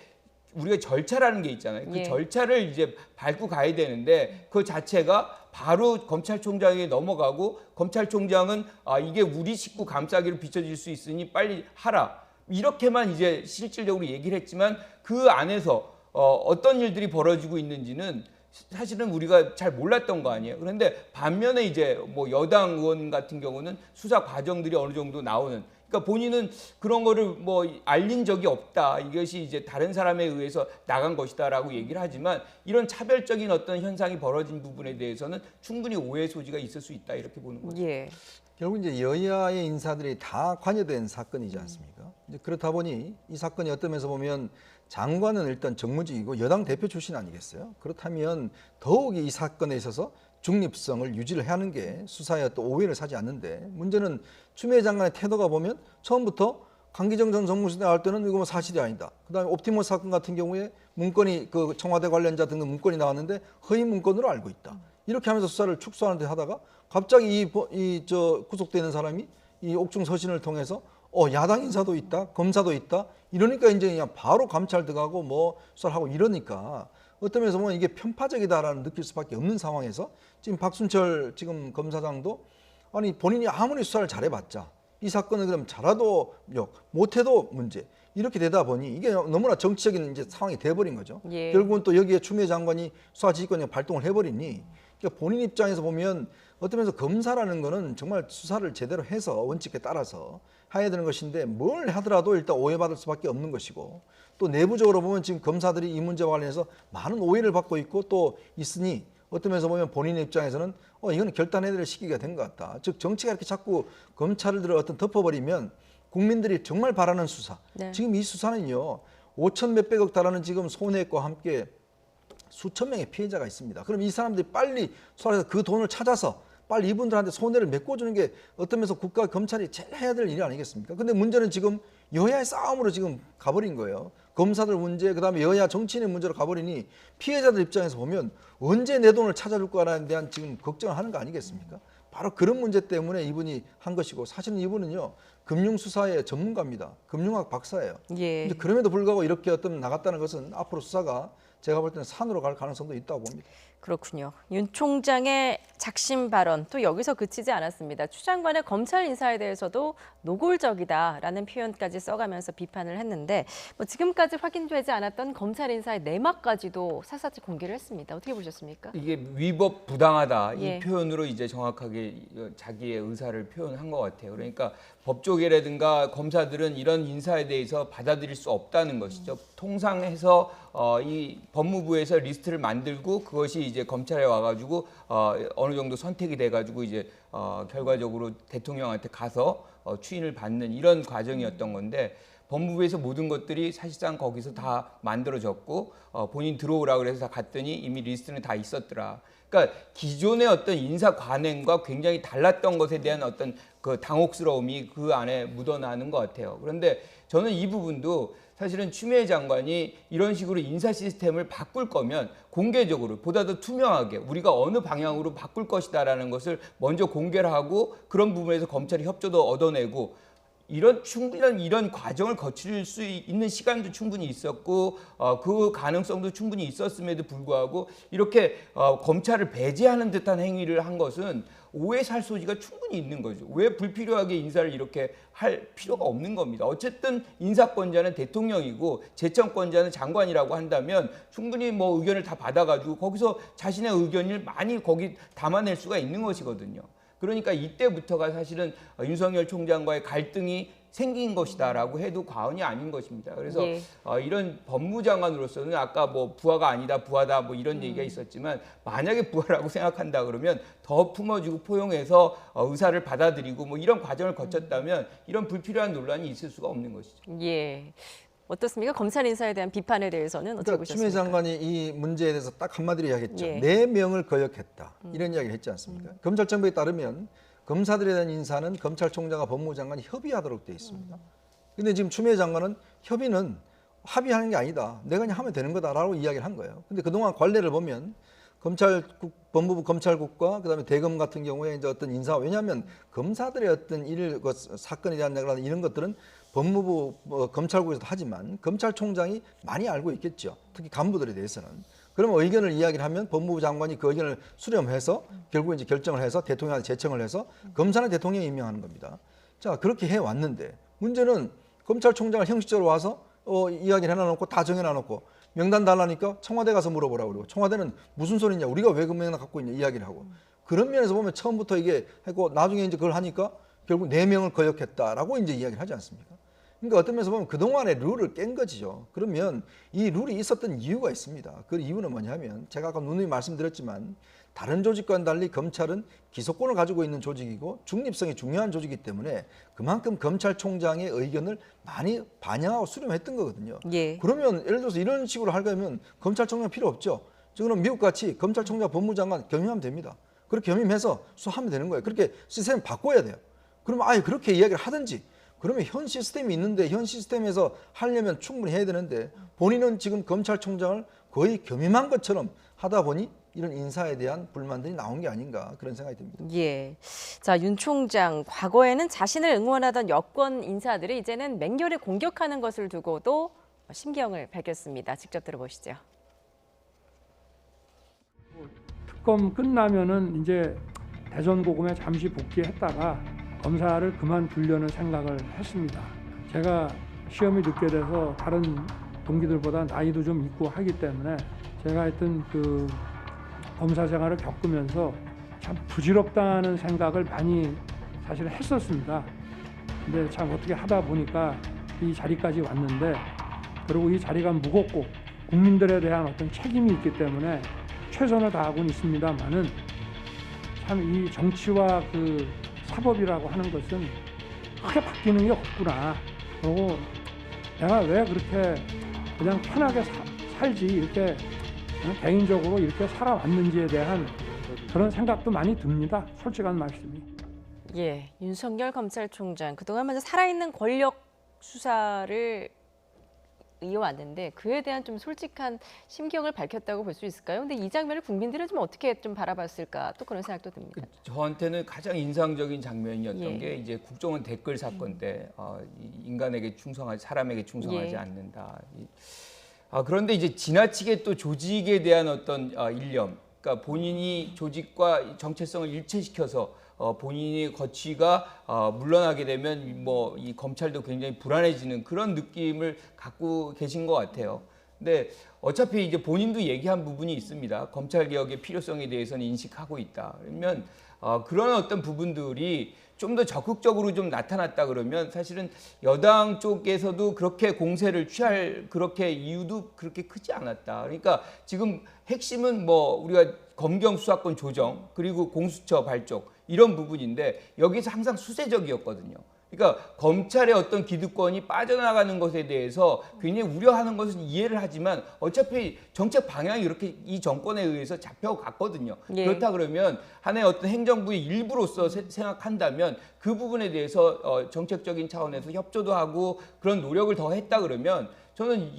우리가 절차라는 게 있잖아요. 그 예. 절차를 이제 밟고 가야 되는데, 그 자체가 바로 검찰총장에게 넘어가고, 검찰총장은 이게 우리 식구 감싸기로 비춰질 수 있으니 빨리 하라, 이렇게만 이제 실질적으로 얘기를 했지만, 그 안에서 어떤 일들이 벌어지고 있는지는 사실은 우리가 잘 몰랐던 거 아니에요. 그런데 반면에 이제 뭐 여당 의원 같은 경우는 수사 과정들이 어느 정도 나오는, 그러니까 본인은 그런 거를 뭐 알린 적이 없다, 이것이 이제 다른 사람에 의해서 나간 것이다라고 얘기를 하지만, 이런 차별적인 어떤 현상이 벌어진 부분에 대해서는 충분히 오해 소지가 있을 수 있다, 이렇게 보는 거죠. 예. 결국 이제 여야의 인사들이 다 관여된 사건이지 않습니까? 이제 그렇다 보니 이 사건이 어떤 면에서 보면 장관은 일단 정무직이고 여당 대표 출신 아니겠어요? 그렇다면 더욱이 이 사건에 있어서 중립성을 유지를 해야 하는 게 수사에 또 오해를 사지 않는데, 문제는 추미애 장관의 태도가 보면 처음부터 강기정 전 정무수석 나올 때는 이거 뭐 사실이 아니다. 그다음에 옵티머스 사건 같은 경우에 문건이 그 청와대 관련자 등등 문건이 나왔는데 허위 문건으로 알고 있다. 이렇게 하면서 수사를 축소하는 데 하다가 갑자기 구속되어 있는 사람이 이 옥중 서신을 통해서 야당 인사도 있다, 검사도 있다, 이러니까 이제 그냥 바로 감찰 들어가고 뭐 수사를 하고 이러니까 어떤 면에서 보면 이게 편파적이다라는 느낄 수밖에 없는 상황에서 지금 박순철 지금 검사장도 아니 본인이 아무리 수사를 잘해봤자 이 사건은 그럼 잘해도 못해도 문제, 이렇게 되다 보니 이게 너무나 정치적인 이제 상황이 돼버린 거죠. 예. 결국은 또 여기에 추미애 장관이 수사 지휘권을 발동을 해버리니, 그러니까 본인 입장에서 보면 어떤 면에서 검사라는 거는 정말 수사를 제대로 해서 원칙에 따라서 해야 되는 것인데, 뭘 하더라도 일단 오해받을 수밖에 없는 것이고, 또 내부적으로 보면 지금 검사들이 이 문제와 관련해서 많은 오해를 받고 있고 또 있으니, 어떤 면에서 보면 본인의 입장에서는 이거는 결단해야 될 시기가 된 것 같다. 즉 정치가 이렇게 자꾸 검찰을 어떤 덮어버리면 국민들이 정말 바라는 수사. 네. 지금 이 수사는요 5천 몇백억 달하는 지금 손해과 함께 수천 명의 피해자가 있습니다. 그럼 이 사람들이 빨리 수사해서 그 돈을 찾아서 빨리 이분들한테 손해를 메꿔주는 게 어떤 면에서 국가 검찰이 제일 해야 될 일이 아니겠습니까? 근데 문제는 지금 여야의 싸움으로 지금 가버린 거예요. 검사들 문제, 그다음에 여야 정치인의 문제로 가버리니 피해자들 입장에서 보면 언제 내 돈을 찾아줄 거라는 대한 지금 걱정을 하는 거 아니겠습니까? 바로 그런 문제 때문에 이분이 한 것이고, 사실은 이분은요 금융수사의 전문가입니다. 금융학 박사예요. 예. 근데 그럼에도 불구하고 이렇게 나갔다는 것은 앞으로 수사가 제가 볼 때는 산으로 갈 가능성도 있다고 봅니다. 그렇군요. 윤 총장의 작심 발언 또 여기서 그치지 않았습니다. 추 장관의 검찰 인사에 대해서도 노골적이다라는 표현까지 써가면서 비판을 했는데 지금까지 확인되지 않았던 검찰 인사의 내막까지도 샅샅이 공개를 했습니다. 어떻게 보셨습니까? 이게 위법 부당하다 예. 이 표현으로 이제 정확하게 자기의 의사를 표현한 것 같아요. 그러니까 법조계라든가 검사들은 이런 인사에 대해서 받아들일 수 없다는 것이죠. 통상해서 이 법무부에서 리스트를 만들고 그것이 이제 검찰에 와가지고 어느 정도 선택이 돼가지고 이제 결과적으로 대통령한테 가서 추인을 받는 이런 과정이었던 건데 법무부에서 모든 것들이 사실상 거기서 다 만들어졌고 본인 들어오라 그래서 다 갔더니 이미 리스트는 다 있었더라. 그러니까 기존의 어떤 인사 관행과 굉장히 달랐던 것에 대한 어떤 그 당혹스러움이 그 안에 묻어나는 것 같아요. 그런데 저는 이 부분도 사실은 추미애 장관이 이런 식으로 인사 시스템을 바꿀 거면 공개적으로 보다 더 투명하게 우리가 어느 방향으로 바꿀 것이다라는 것을 먼저 공개를 하고 그런 부분에서 검찰이 협조도 얻어내고 충분한 이런 과정을 거칠 수 있는 시간도 충분히 있었고 그 가능성도 충분히 있었음에도 불구하고 이렇게 검찰을 배제하는 듯한 행위를 한 것은 오해 살 소지가 충분히 있는 거죠. 왜 불필요하게 인사를 이렇게 할 필요가 없는 겁니다. 어쨌든 인사권자는 대통령이고 제청권자는 장관이라고 한다면 충분히 뭐 의견을 다 받아가지고 거기서 자신의 의견을 많이 거기 담아낼 수가 있는 것이거든요. 그러니까 이때부터가 사실은 윤석열 총장과의 갈등이 생긴 것이다라고 해도 과언이 아닌 것입니다. 그래서 예. 이런 법무장관으로서는 아까 뭐 부하가 아니다, 부하다 뭐 이런 얘기가 있었지만 만약에 부하라고 생각한다 그러면 더 품어주고 포용해서 의사를 받아들이고 뭐 이런 과정을 거쳤다면 이런 불필요한 논란이 있을 수가 없는 것이죠. 예. 어떻습니까? 검찰 인사에 대한 비판에 대해서는 어떻게 그러니까 보셨습니까? 추미애 장관이 이 문제에 대해서 딱 한마디로 이야기했죠. 예. 4명을 거역했다. 이런 이야기를 했지 않습니까? 검찰 정보에 따르면 검사들에 대한 인사는 검찰총장과 법무부 장관이 협의하도록 되어 있습니다. 근데 지금 추미애 장관은 협의는 합의하는 게 아니다. 내가 그냥 하면 되는 거다라고 이야기를 한 거예요. 근데 그동안 관례를 보면 검찰국, 법무부 검찰국과 그다음에 대검 같은 경우에 이제 어떤 인사, 왜냐하면 검사들의 어떤 사건에 대한 이런 것들은 법무부 검찰국에서도 하지만 검찰총장이 많이 알고 있겠죠. 특히 간부들에 대해서는. 그러면 의견을 이야기를 하면 법무부 장관이 그 의견을 수렴해서 결국 이제 결정을 해서 대통령한테 제청을 해서 검사는 대통령이 임명하는 겁니다. 자, 그렇게 해 왔는데 문제는 검찰총장을 형식적으로 와서 이야기를 해놔놓고 다 정해놔놓고 명단 달라니까 청와대 가서 물어보라고 그러고 청와대는 무슨 소리냐 우리가 왜 그 명단 갖고 있냐 이야기를 하고 그런 면에서 보면 처음부터 이게 했고 나중에 이제 그걸 하니까 결국 4명을 거역했다라고 이제 이야기를 하지 않습니까? 그러니까 어떤 면에서 보면 그동안의 룰을 깬 거지요. 그러면 이 룰이 있었던 이유가 있습니다. 그 이유는 뭐냐면 제가 아까 누누이 말씀드렸지만 다른 조직과는 달리 검찰은 기소권을 가지고 있는 조직이고 중립성이 중요한 조직이기 때문에 그만큼 검찰총장의 의견을 많이 반영하고 수렴했던 거거든요. 예. 그러면 예를 들어서 이런 식으로 할 거면 검찰총장 필요 없죠. 지금 미국같이 검찰총장 법무장관 겸임하면 됩니다. 그렇게 겸임해서 수하면 되는 거예요. 그렇게 시스템 바꿔야 돼요. 그러면 아예 그렇게 이야기를 하든지 그러면 현 시스템이 있는데 현 시스템에서 하려면 충분히 해야 되는데 본인은 지금 검찰총장을 거의 겸임한 것처럼 하다 보니 이런 인사에 대한 불만들이 나온 게 아닌가 그런 생각이 듭니다. 예. 자, 윤 총장 과거에는 자신을 응원하던 여권 인사들이 이제는 맹렬히 공격하는 것을 두고도 심경을 밝혔습니다. 직접 들어보시죠. 특검 끝나면은 이제 대전고검에 잠시 복귀했다가 검사를 그만두려는 생각을 했습니다. 제가 시험이 늦게 돼서 다른 동기들보다 나이도 좀 있고 하기 때문에 제가 하여튼 그 검사 생활을 겪으면서 참 부질없다는 생각을 많이 사실 했었습니다. 근데 참 어떻게 하다 보니까 이 자리까지 왔는데 그리고 이 자리가 무겁고 국민들에 대한 어떤 책임이 있기 때문에 최선을 다하고는 있습니다만은 참 이 정치와 그 사법이라고 하는 것은 크게 바뀌는 게 없구나. 그리고 내가 왜 그렇게 그냥 편하게 살지 이렇게 개인적으로 이렇게 살아왔는지에 대한 그런 생각도 많이 듭니다. 솔직한 말씀이. 예, 윤석열 검찰총장 그동안 먼저 살아있는 권력 수사를 이어왔는데 그에 대한 좀 솔직한 심경을 밝혔다고 볼 수 있을까요? 근데 이 장면을 국민들은 좀 어떻게 좀 바라봤을까 또 그런 생각도 듭니다. 저한테는 가장 인상적인 장면이었던 예. 게 이제 국정원 댓글 사건 때 인간에게 충성하지 사람에게 충성하지 예. 않는다. 그런데 이제 지나치게 또 조직에 대한 어떤 일념 그러니까 본인이 조직과 정체성을 일체시켜서 본인의 거취가 물러나게 되면 뭐 이 검찰도 굉장히 불안해지는 그런 느낌을 갖고 계신 것 같아요. 근데 어차피 이제 본인도 얘기한 부분이 있습니다. 검찰 개혁의 필요성에 대해서는 인식하고 있다. 그러면 그런 어떤 부분들이 좀 더 적극적으로 좀 나타났다 그러면 사실은 여당 쪽에서도 그렇게 공세를 취할 그렇게 이유도 그렇게 크지 않았다. 그러니까 지금 핵심은 뭐 우리가 검경 수사권 조정 그리고 공수처 발족 이런 부분인데 여기서 항상 수세적이었거든요. 그러니까 검찰의 어떤 기득권이 빠져나가는 것에 대해서 굉장히 우려하는 것은 이해를 하지만 어차피 정책 방향이 이렇게 이 정권에 의해서 잡혀갔거든요. 예. 그렇다 그러면 하나의 어떤 행정부의 일부로서 생각한다면 그 부분에 대해서 정책적인 차원에서 협조도 하고 그런 노력을 더 했다 그러면 저는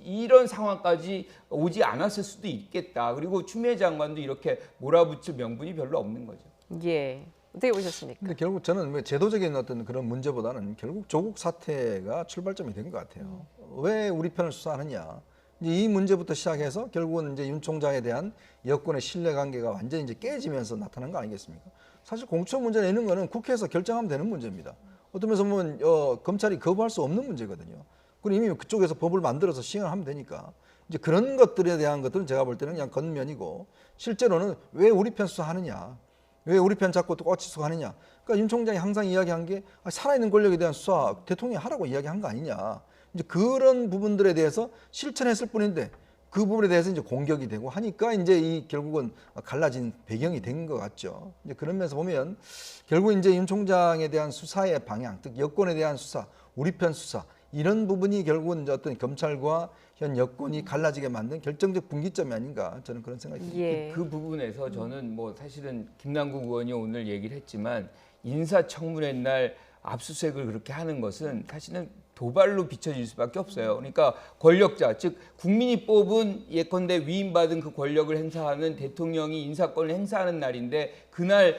이런 상황까지 오지 않았을 수도 있겠다. 그리고 추미애 장관도 이렇게 몰아붙일 명분이 별로 없는 거죠. 예. 어떻게 보셨습니까? 근데 결국 저는 제도적인 어떤 그런 문제보다는 결국 조국 사태가 출발점이 된 것 같아요. 왜 우리 편을 수사하느냐. 이제 이 문제부터 시작해서 결국은 이제 윤 총장에 대한 여권의 신뢰관계가 완전히 이제 깨지면서 나타난 거 아니겠습니까? 사실 공수처 문제 내는 거는 국회에서 결정하면 되는 문제입니다. 어떤 면에서 보면 검찰이 거부할 수 없는 문제거든요. 그리고 이미 그쪽에서 법을 만들어서 시행을 하면 되니까 이제 그런 것들에 대한 것들은 제가 볼 때는 그냥 겉면이고 실제로는 왜 우리 편 수사하느냐. 왜 우리 편 잡고 또 꼬치수고 하느냐. 그러니까 윤 총장이 항상 이야기한 게 살아있는 권력에 대한 수사 대통령이 하라고 이야기한 거 아니냐. 이제 그런 부분들에 대해서 실천했을 뿐인데 그 부분에 대해서 이제 공격이 되고 하니까 이제 이 결국은 갈라진 배경이 된 것 같죠. 이제 그런 면에서 보면 결국 이제 윤 총장에 대한 수사의 방향, 즉 여권에 대한 수사, 우리 편 수사 이런 부분이 결국은 이제 어떤 검찰과 현 여권이 갈라지게 만든 결정적 분기점이 아닌가 저는 그런 생각이 듭니다. 예. 그 부분에서 저는 뭐 사실은 김남국 의원이 오늘 얘기를 했지만 인사청문회 날 압수수색을 그렇게 하는 것은 사실은 도발로 비춰질 수밖에 없어요. 그러니까 권력자, 즉 국민이 뽑은 예컨대 위임받은 그 권력을 행사하는 대통령이 인사권을 행사하는 날인데 그날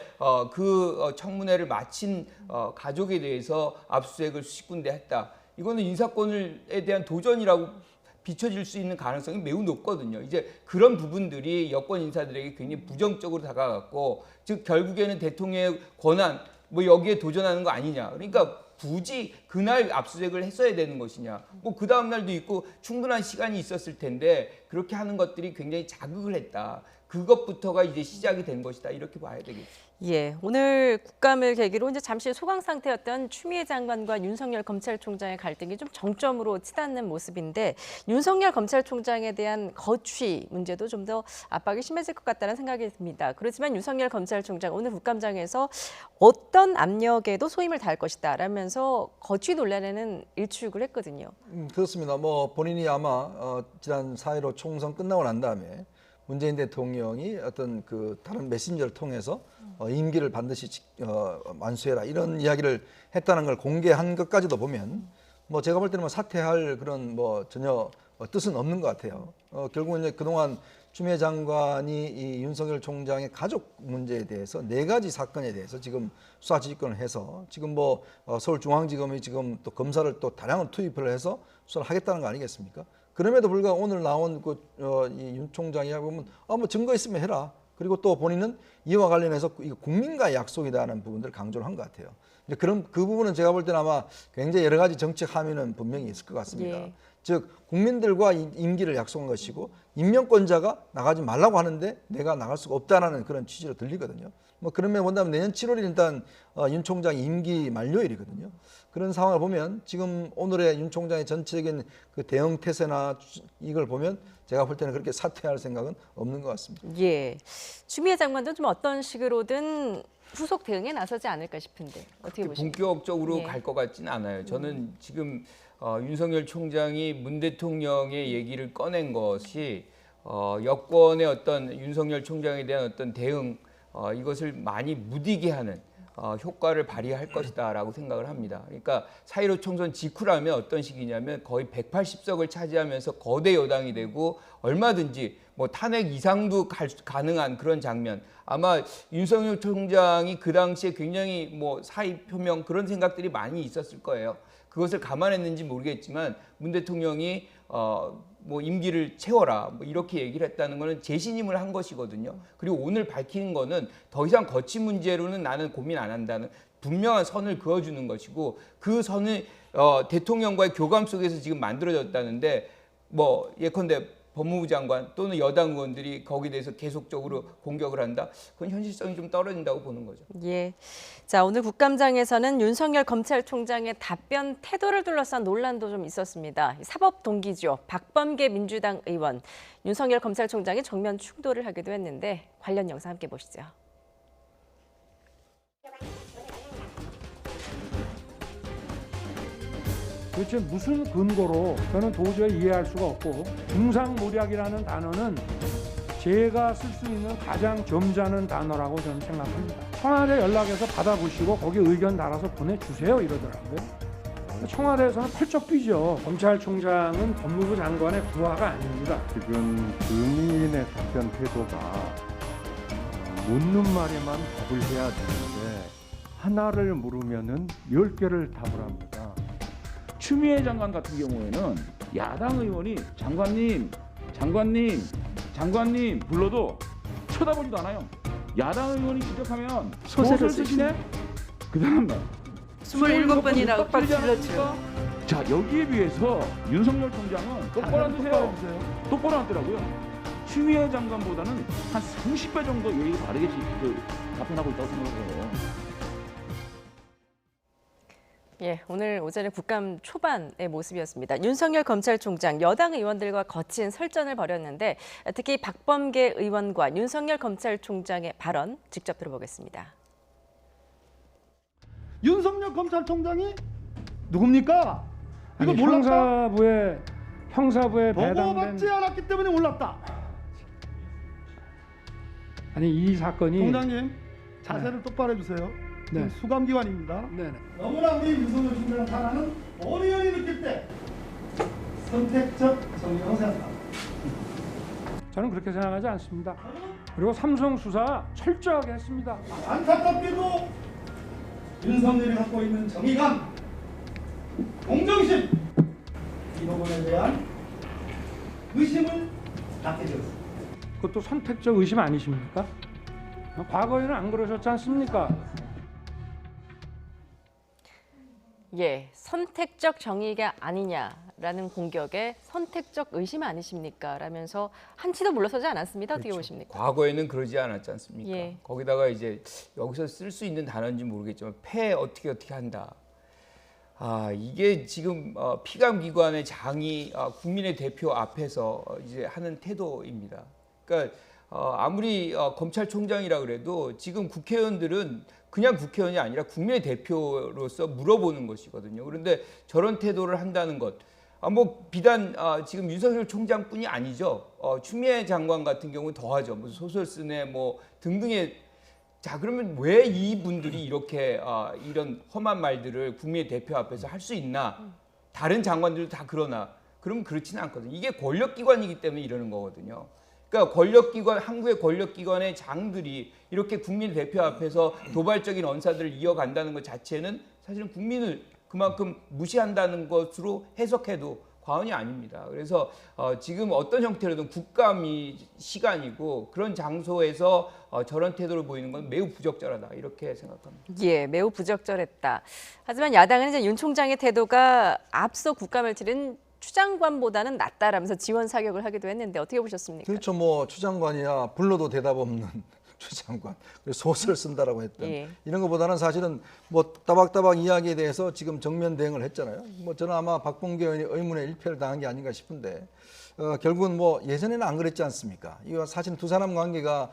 그 청문회를 마친 가족에 대해서 압수수색을 수십 군데 했다. 이거는 인사권에 대한 도전이라고 비춰질 수 있는 가능성이 매우 높거든요. 이제 그런 부분들이 여권 인사들에게 굉장히 부정적으로 다가갔고, 즉 결국에는 대통령의 권한 뭐 여기에 도전하는 거 아니냐. 그러니까 굳이 그날 압수수색을 했어야 되는 것이냐. 뭐 그 다음 날도 있고 충분한 시간이 있었을 텐데 그렇게 하는 것들이 굉장히 자극을 했다. 그것부터가 이제 시작이 된 것이다. 이렇게 봐야 되겠죠. 예, 오늘 국감을 계기로 이제 잠시 소강 상태였던 추미애 장관과 윤석열 검찰총장의 갈등이 좀 정점으로 치닫는 모습인데 윤석열 검찰총장에 대한 거취 문제도 좀 더 압박이 심해질 것 같다는 생각이 듭니다. 그렇지만 윤석열 검찰총장 오늘 국감장에서 어떤 압력에도 소임을 다할 것이다 라면서 거취 논란에는 일축을 했거든요. 그렇습니다. 뭐 본인이 아마 지난 4.15 총선 끝나고 난 다음에 문재인 대통령이 어떤 그 다른 메신저를 통해서 임기를 반드시 완수해라 이런 이야기를 했다는 걸 공개한 것까지도 보면 뭐 제가 볼 때는 뭐 사퇴할 그런 뭐 전혀 뜻은 없는 것 같아요. 결국은 이제 그동안 추미애 장관이 이 윤석열 총장의 가족 문제에 대해서 4가지 사건에 대해서 지금 수사 지휘권을 해서 지금 뭐 서울중앙지검이 지금 또 검사를 또 다량을 투입을 해서 수사를 하겠다는 거 아니겠습니까? 그럼에도 불구하고 오늘 나온 이 윤 총장이 보면 뭐 증거 있으면 해라. 그리고 또 본인은 이와 관련해서 이거 국민과의 약속이다는 부분들을 강조를 한 것 같아요. 이제 그런 그 부분은 제가 볼 때는 아마 굉장히 여러 가지 정책 함의는 분명히 있을 것 같습니다. 예. 즉 국민들과 임기를 약속한 것이고 임명권자가 나가지 말라고 하는데 내가 나갈 수가 없다라는 그런 취지로 들리거든요. 뭐 그러면 본다면 내년 7월이 일단 윤 총장 임기 만료일이거든요. 그런 상황을 보면 지금 오늘의 윤 총장의 전체적인 그 대응 태세나 이걸 보면 제가 볼 때는 그렇게 사퇴할 생각은 없는 것 같습니다. 예, 추미애 장관도 좀 어떤 식으로든 후속 대응에 나서지 않을까 싶은데 어떻게 보십니까? 본격적으로 예. 갈 것 같지는 않아요. 저는 지금 윤석열 총장이 문 대통령의 얘기를 꺼낸 것이 여권의 어떤 윤석열 총장에 대한 어떤 대응 이것을 많이 무디게 하는 효과를 발휘할 것이다라고 생각을 합니다. 그러니까 4.15 총선 직후라면 어떤 식이냐면 거의 180석을 차지하면서 거대 여당이 되고 얼마든지 뭐 탄핵 이상도 가능한 그런 장면. 아마 윤석열 총장이 그 당시에 굉장히 뭐 사의 표명 그런 생각들이 많이 있었을 거예요. 그것을 감안했는지 모르겠지만 문 대통령이 뭐 임기를 채워라 뭐 이렇게 얘기를 했다는 거는 재신임을 한 것이거든요. 그리고 오늘 밝히는 거는 더 이상 거취 문제로는 나는 고민 안 한다는 분명한 선을 그어주는 것이고 그 선을 대통령과의 교감 속에서 지금 만들어졌다는데 뭐 예컨대 법무부 장관 또는 여당 의원들이 거기에 대해서 계속적으로 공격을 한다. 그건 현실성이 좀 떨어진다고 보는 거죠. 예. 자, 오늘 국감장에서는 윤석열 검찰총장의 답변 태도를 둘러싼 논란도 좀 있었습니다. 사법 동기죠. 박범계 민주당 의원, 윤석열 검찰총장이 정면 충돌을 하기도 했는데 관련 영상 함께 보시죠. 도대체 무슨 근거로 저는 도저히 이해할 수가 없고 중상모략이라는 단어는 제가 쓸 수 있는 가장 점잖은 단어라고 저는 생각합니다. 청와대 연락해서 받아보시고 거기 의견 달아서 보내주세요 이러더라고요. 청와대에서는 펄쩍 뛰죠. 검찰총장은 법무부 장관의 부하가 아닙니다. 지금 증인의 답변 태도가 묻는 말에만 답을 해야 되는데 하나를 물으면은 10개를 답을 합니다. 추미애 장관 같은 경우에는 야당 의원이 장관님 불러도 쳐다보지도 않아요. 야당 의원이 지적하면 소설 쓰시네? 그 다음에 27번이라고 빡 질렀죠. 자, 여기에 비해서 윤석열 총장은 똑바로 앉으세요. 똑바로 앉더라고요. 추미애 장관보다는 한 30배 정도 예의가 바르게 답변하고 있다고 생각해요. 예, 오늘 오전에 국감 초반의 모습이었습니다. 윤석열 검찰총장 여당 의원들과 거친 설전을 벌였는데 특히 박범계 의원과 윤석열 검찰총장의 발언 직접 들어보겠습니다. 윤석열 검찰총장이 누굽니까? 이거 아니, 몰랐다? 형사부에 배당된 보고받지 않았기 때문에 몰랐다. 아니 이 사건이 총장님 자세를 똑바로 해주세요. 네. 수감기관입니다. 네네. 너무나 우리 윤석열 총장 탄하는 어느 의원이 느낄 때 선택적 정의라고 생각합니다. 저는 그렇게 생각하지 않습니다. 그리고 삼성 수사 철저하게 했습니다. 안타깝게도 윤석열이 갖고 있는 정의감, 공정심 이 부분에 대한 의심을 갖게 되었습니다. 그것도 선택적 의심 아니십니까? 과거에는 안 그러셨지 않습니까? 예, 선택적 정의가 아니냐라는 공격에 선택적 의심 아니십니까? 라면서 한치도 물러서지 않았습니다. 어떻게 그렇죠. 보십니까? 과거에는 그러지 않았지 않습니까? 예. 거기다가 이제 여기서 쓸 수 있는 단어인지 모르겠지만 패 어떻게 한다. 아, 이게 지금 피감기관의 장이 국민의 대표 앞에서 이제 하는 태도입니다. 그러니까 아무리 검찰총장이라 그래도 지금 국회의원들은 그냥 국회의원이 아니라 국민의 대표로서 물어보는 것이거든요. 그런데 저런 태도를 한다는 것, 뭐 비단 지금 윤석열 총장뿐이 아니죠. 추미애 장관 같은 경우는 더하죠. 무슨 소설 쓰네 뭐 등등의. 자, 그러면 왜 이분들이 이렇게 이런 험한 말들을 국민의 대표 앞에서 할 수 있나? 다른 장관들도 다 그러나? 그러면 그렇지는 않거든요. 이게 권력기관이기 때문에 이러는 거거든요. 그러니까 권력기관, 한국의 권력기관의 장들이 이렇게 국민 대표 앞에서 도발적인 언사들을 이어간다는 것 자체는 사실은 국민을 그만큼 무시한다는 것으로 해석해도 과언이 아닙니다. 그래서 지금 어떤 형태로든 국감이 시간이고 그런 장소에서 저런 태도를 보이는 건 매우 부적절하다 이렇게 생각합니다. 예, 매우 부적절했다. 하지만 야당은 이제 윤 총장의 태도가 앞서 국감을 치른 추 장관보다는 낫다라면서 지원 사격을 하기도 했는데 어떻게 보셨습니까? 그렇죠. 뭐 추 장관이야 불러도 대답 없는 추 장관. 그리고 소설 쓴다라고 했던 예. 이런 것보다는 사실은 뭐 따박따박 이야기에 대해서 지금 정면 대응을 했잖아요. 뭐 저는 아마 박범계 의원이 의문의 일패를 당한 게 아닌가 싶은데 결국은 뭐 예전에는 안 그랬지 않습니까? 이거 사실 두 사람 관계가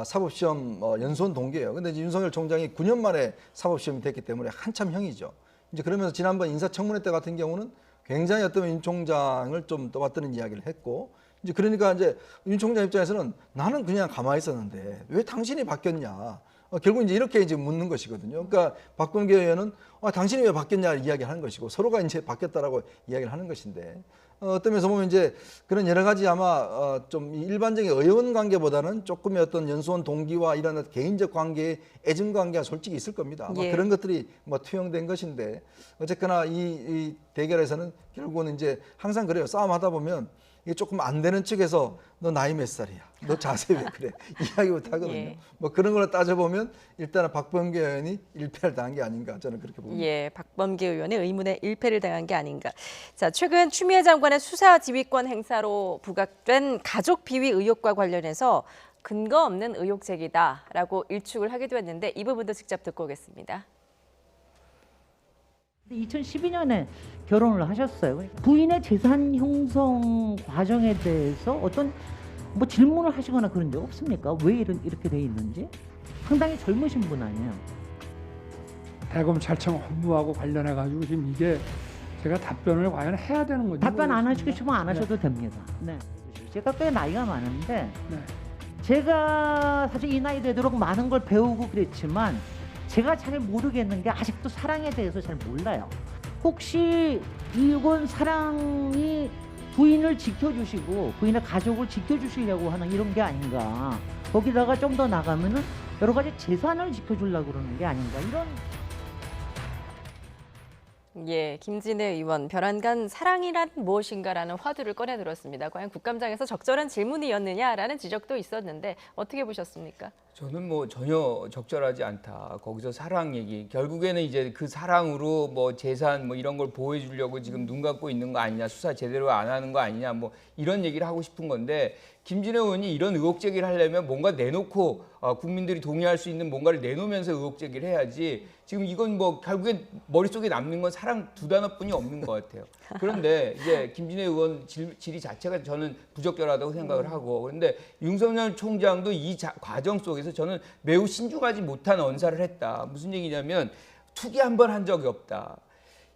사법시험 연수원 동기예요. 근데 이제 윤석열 총장이 9년 만에 사법시험이 됐기 때문에 한참 형이죠. 이제 그러면서 지난번 인사청문회 때 같은 경우는 굉장히 어떤 윤 총장을 좀 떠받드는 이야기를 했고 이제 그러니까 이제 윤 총장 입장에서는 나는 그냥 가만히 있었는데 왜 당신이 바뀌었냐 결국 이제 이렇게 이제 묻는 것이거든요. 그러니까 박범계 의원은 당신이 왜 바뀌었냐 이야기하는 것이고 서로가 이제 바뀌었다라고 이야기를 하는 것인데 어떤 면에서 보면 이제 그런 여러 가지 아마 좀 일반적인 의원 관계보다는 조금의 어떤 연수원 동기와 이런 개인적 관계의 애증 관계가 솔직히 있을 겁니다. 예. 그런 것들이 뭐 투영된 것인데 어쨌거나 이 대결에서는 결국은 이제 항상 그래요. 싸움하다 보면 이게 조금 안 되는 측에서 너 나이 몇 살이야? 너 자세 왜 그래? 이야기부터 하거든요. 예. 뭐 그런 걸 따져보면 일단은 박범계 의원이 일패를 당한 게 아닌가 저는 그렇게 봅니다. 예, 박범계 의원의 의문에 일패를 당한 게 아닌가. 자, 최근 추미애 장관의 수사 지휘권 행사로 부각된 가족 비위 의혹과 관련해서 근거 없는 의혹 제기다라고 일축을 하기도 했는데 이 부분도 직접 듣고 오겠습니다. 2012년에 결혼을 하셨어요. 부인의 재산 형성 과정에 대해서 어떤 뭐 질문을 하시거나 그런 적 없습니까? 왜 이렇게 돼 있는지? 상당히 젊으신 분 아니에요? 대검찰청 업무하고 관련해 가지고 지금 이게 제가 답변을 과연 해야 되는 건지 답변 안 하시고 모르겠습니다. 싶으면 안 하셔도 됩니다. 네. 제가 꽤 나이가 많은데 네. 제가 사실 이 나이 되도록 많은 걸 배우고 그랬지만 제가 잘 모르겠는 게 아직도 사랑에 대해서 잘 몰라요. 혹시 이건 사랑이 부인을 지켜주시고 부인의 가족을 지켜주시려고 하는 이런 게 아닌가. 거기다가 좀 더 나가면은 여러 가지 재산을 지켜주려고 그러는 게 아닌가. 이런. 예, 김진애 의원 별안간 사랑이란 무엇인가라는 화두를 꺼내 들었습니다. 과연 국감장에서 적절한 질문이었느냐라는 지적도 있었는데 어떻게 보셨습니까? 저는 뭐 전혀 적절하지 않다. 거기서 사랑 얘기. 결국에는 이제 그 사랑으로 뭐 재산 뭐 이런 걸 보호해 주려고 지금 눈 감고 있는 거 아니냐. 수사 제대로 안 하는 거 아니냐. 뭐 이런 얘기를 하고 싶은 건데 김진애 의원이 이런 의혹 제기를 하려면 뭔가 내놓고 국민들이 동의할 수 있는 뭔가를 내놓으면서 의혹 제기를 해야지. 지금 이건 뭐 결국엔 머릿속에 남는 건 사랑 두 단어뿐이 없는 것 같아요. 그런데 이제 김진애 의원 질의 자체가 저는 부적절하다고 생각을 하고 그런데 윤석열 총장도 이 과정 속에서 저는 매우 신중하지 못한 언사를 했다. 무슨 얘기냐면 투기 한 번 한 적이 없다.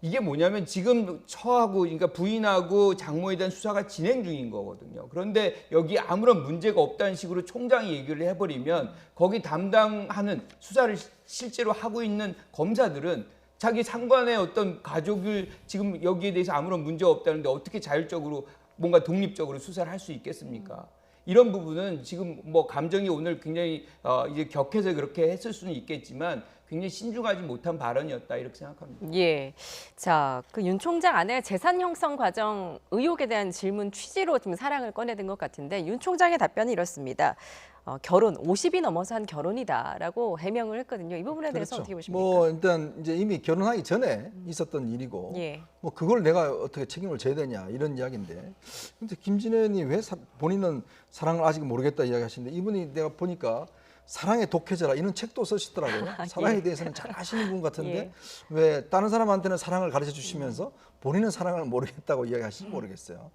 이게 뭐냐면 지금 처하고 그러니까 부인하고 장모에 대한 수사가 진행 중인 거거든요. 그런데 여기 아무런 문제가 없다는 식으로 총장이 얘기를 해버리면 거기 담당하는 수사를 실제로 하고 있는 검사들은 자기 상관의 어떤 가족을 지금 여기에 대해서 아무런 문제가 없다는데 어떻게 자율적으로 뭔가 독립적으로 수사를 할 수 있겠습니까? 이런 부분은 지금 뭐 감정이 오늘 굉장히 이제 격해서 그렇게 했을 수는 있겠지만 굉장히 신중하지 못한 발언이었다 이렇게 생각합니다. 예, 자, 그 윤 총장 아내의 재산 형성 과정 의혹에 대한 질문 취지로 지금 사랑을 꺼내든 것 같은데 윤 총장의 답변이 이렇습니다. 결혼 50이 넘어서 한 결혼이다라고 해명을 했거든요. 이 부분에 대해서 그렇죠. 어떻게 보십니까? 뭐 일단 이제 이미 결혼하기 전에 있었던 일이고, 예. 뭐 그걸 내가 어떻게 책임을 져야 되냐 이런 이야기인데, 근데 김진애 의원이 왜 본인은 사랑을 아직 모르겠다 이야기하시는데 이분이 내가 보니까 사랑에 독해져라 이런 책도 쓰시더라고요. 사랑에 예. 대해서는 잘 아시는 분 같은데 예. 왜 다른 사람한테는 사랑을 가르쳐 주시면서 본인은 사랑을 모르겠다고 이야기하시는지 모르겠어요.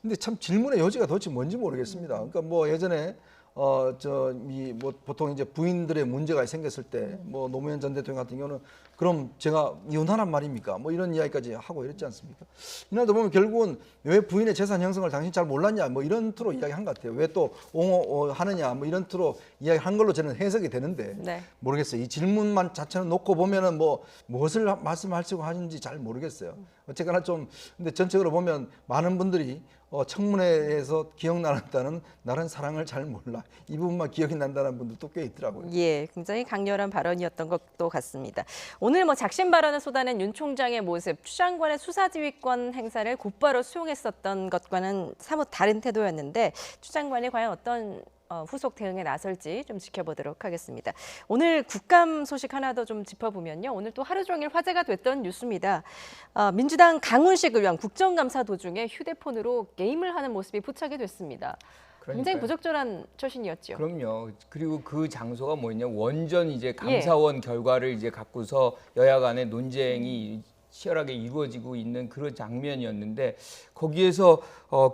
근데 참 질문의 여지가 도대체 뭔지 모르겠습니다. 그러니까 뭐 예전에 뭐 보통 이제 부인들의 문제가 생겼을 때 뭐 노무현 전 대통령 같은 경우는 그럼 제가 이혼하란 말입니까? 뭐 이런 이야기까지 하고 이랬지 않습니까? 이날도 보면 결국은 왜 부인의 재산 형성을 당신 잘 몰랐냐 뭐 이런 투로 이야기한 것 같아요. 왜 또 옹호하느냐 뭐 이런 투로 이야기한 걸로 저는 해석이 되는데 네. 모르겠어요. 이 질문만 자체는 놓고 보면은 뭐 무엇을 말씀하시고 하는지 잘 모르겠어요. 어쨌거나 좀 근데 전체적으로 보면 많은 분들이 청문회에서 기억나는다는 나는 사랑을 잘 몰라 이 부분만 기억이 난다는 분들도 꽤 있더라고요. 예, 굉장히 강렬한 발언이었던 것도 같습니다. 오늘 뭐 작심 발언을 쏟아낸 윤 총장의 모습, 추 장관의 수사지휘권 행사를 곧바로 수용했었던 것과는 사뭇 다른 태도였는데 추 장관이 과연 어떤 후속 대응에 나설지 좀 지켜보도록 하겠습니다. 오늘 국감 소식 하나 더 좀 짚어보면요. 오늘 또 하루 종일 화제가 됐던 뉴스입니다. 민주당 강훈식 의원 국정감사 도중에 휴대폰으로 게임을 하는 모습이 포착이 됐습니다. 굉장히 부적절한 처신이었죠. 그럼요. 그리고 그 장소가 뭐냐 원전 이제 감사원 결과를 이제 갖고서 여야 간의 논쟁이 치열하게 이루어지고 있는 그런 장면이었는데 거기에서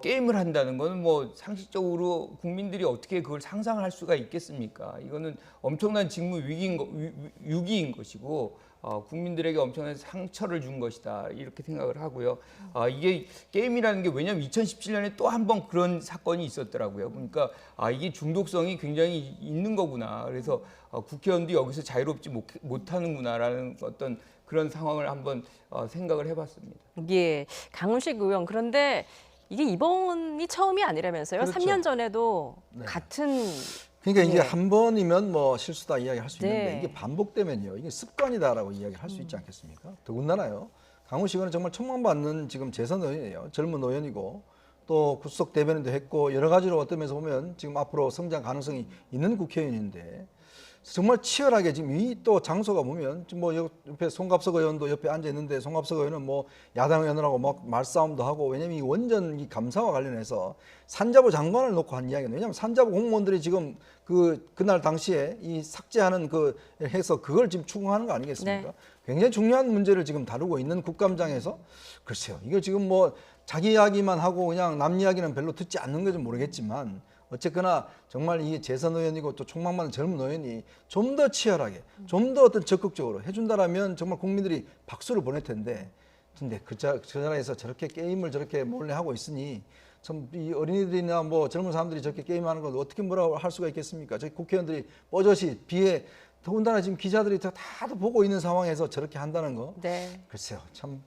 게임을 한다는 거는 뭐 상식적으로 국민들이 어떻게 그걸 상상을 할 수가 있겠습니까? 이거는 엄청난 직무 위기인 것이고 국민들에게 엄청난 상처를 준 것이다 이렇게 생각을 하고요. 이게 게임이라는 게 왜냐하면 2017년에 또 한 번 그런 사건이 있었더라고요. 그러니까 이게 중독성이 굉장히 있는 거구나. 그래서 국회의원도 여기서 자유롭지 못하는구나라는 어떤 그런 상황을 한번 생각을 해봤습니다. 예, 강훈식 의원 그런데 이게 이번이 처음이 아니라면서요? 그렇죠. 3년 전에도 네. 같은 그러니까 이게 예. 한 번이면 뭐 실수다 이야기할 수 있는데 네. 이게 반복되면요 이게 습관이다라고 이야기할 수 있지 않겠습니까? 더군다나요 강훈식 의원은 정말 촉망받는 지금 재선 의원이에요. 젊은 의원이고 또 구속 대변인도 했고 여러 가지로 어떤 면에서 보면 지금 앞으로 성장 가능성이 있는 국회의원인데 정말 치열하게 지금 이 또 장소가 보면 지금 뭐 옆에 송갑석 의원도 옆에 앉아 있는데 송갑석 의원은 뭐 야당 의원들하고 막 말싸움도 하고 왜냐면 이 원전 이 감사와 관련해서 산자부 장관을 놓고 한 이야기는 왜냐면 산자부 공무원들이 지금 그날 당시에 이 삭제하는 해서 그걸 지금 추궁하는 거 아니겠습니까? 네. 굉장히 중요한 문제를 지금 다루고 있는 국감장에서 글쎄요 이걸 지금 뭐 자기 이야기만 하고 그냥 남 이야기는 별로 듣지 않는 건지 모르겠지만 어쨌거나 정말 이 재선 의원이고 또 촉망 많은 젊은 의원이 좀 더 치열하게 좀 더 어떤 적극적으로 해준다라면 정말 국민들이 박수를 보낼 텐데 근데 그 자리에서 저렇게 게임을 저렇게 몰래 하고 있으니 참 이 어린이들이나 뭐 젊은 사람들이 저렇게 게임하는 걸 어떻게 뭐라고 할 수가 있겠습니까? 저희 국회의원들이 뻐젓이 비에 더군다나 지금 기자들이 다도 보고 있는 상황에서 저렇게 한다는 거 네. 글쎄요 참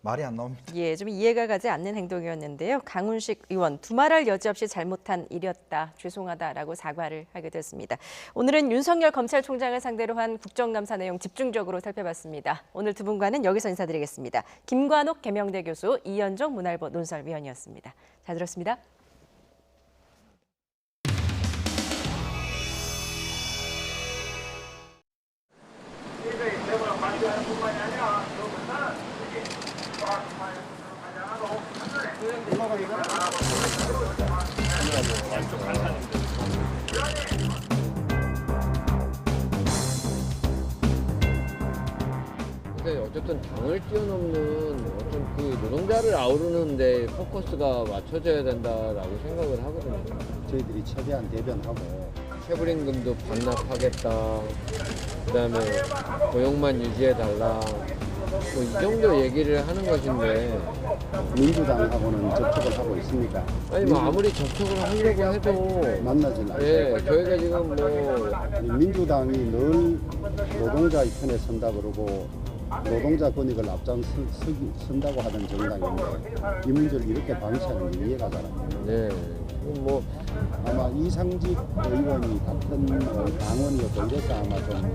말이 안 나옵니다. 예, 좀 이해가 가지 않는 행동이었는데요. 강훈식 의원 두말할 여지 없이 잘못한 일이었다. 죄송하다라고 사과를 하게 됐습니다. 오늘은 윤석열 검찰총장을 상대로 한 국정감사 내용 집중적으로 살펴봤습니다. 오늘 두 분과는 여기서 인사드리겠습니다. 김관옥 계명대 교수, 이현정 문화일보 논설위원이었습니다. 잘 들었습니다. 근데 어쨌든 당을 뛰어넘는 어떤 그 노동자를 아우르는 데 포커스가 맞춰져야 된다라고 생각을 하거든요. 저희들이 최대한 대변하고 최불임금도 반납하겠다. 그다음에 고용만 유지해달라. 뭐 이 정도 얘기를 하는 것인데 민주당하고는 접촉을 하고 있습니까? 아니 뭐 아무리 접촉을 하려고 해도 만나진 않죠. 예, 저희가 지금 뭐 민주당이 늘 노동자의 편에 선다 그러고 노동자 권익을 앞장선다고 하던 정당인데 이 문제를 이렇게 방치하는 게 이해가 잘 안 돼요. 네, 뭐 아마 이상직 의원이 같은 당원이었고 이래서 아마 좀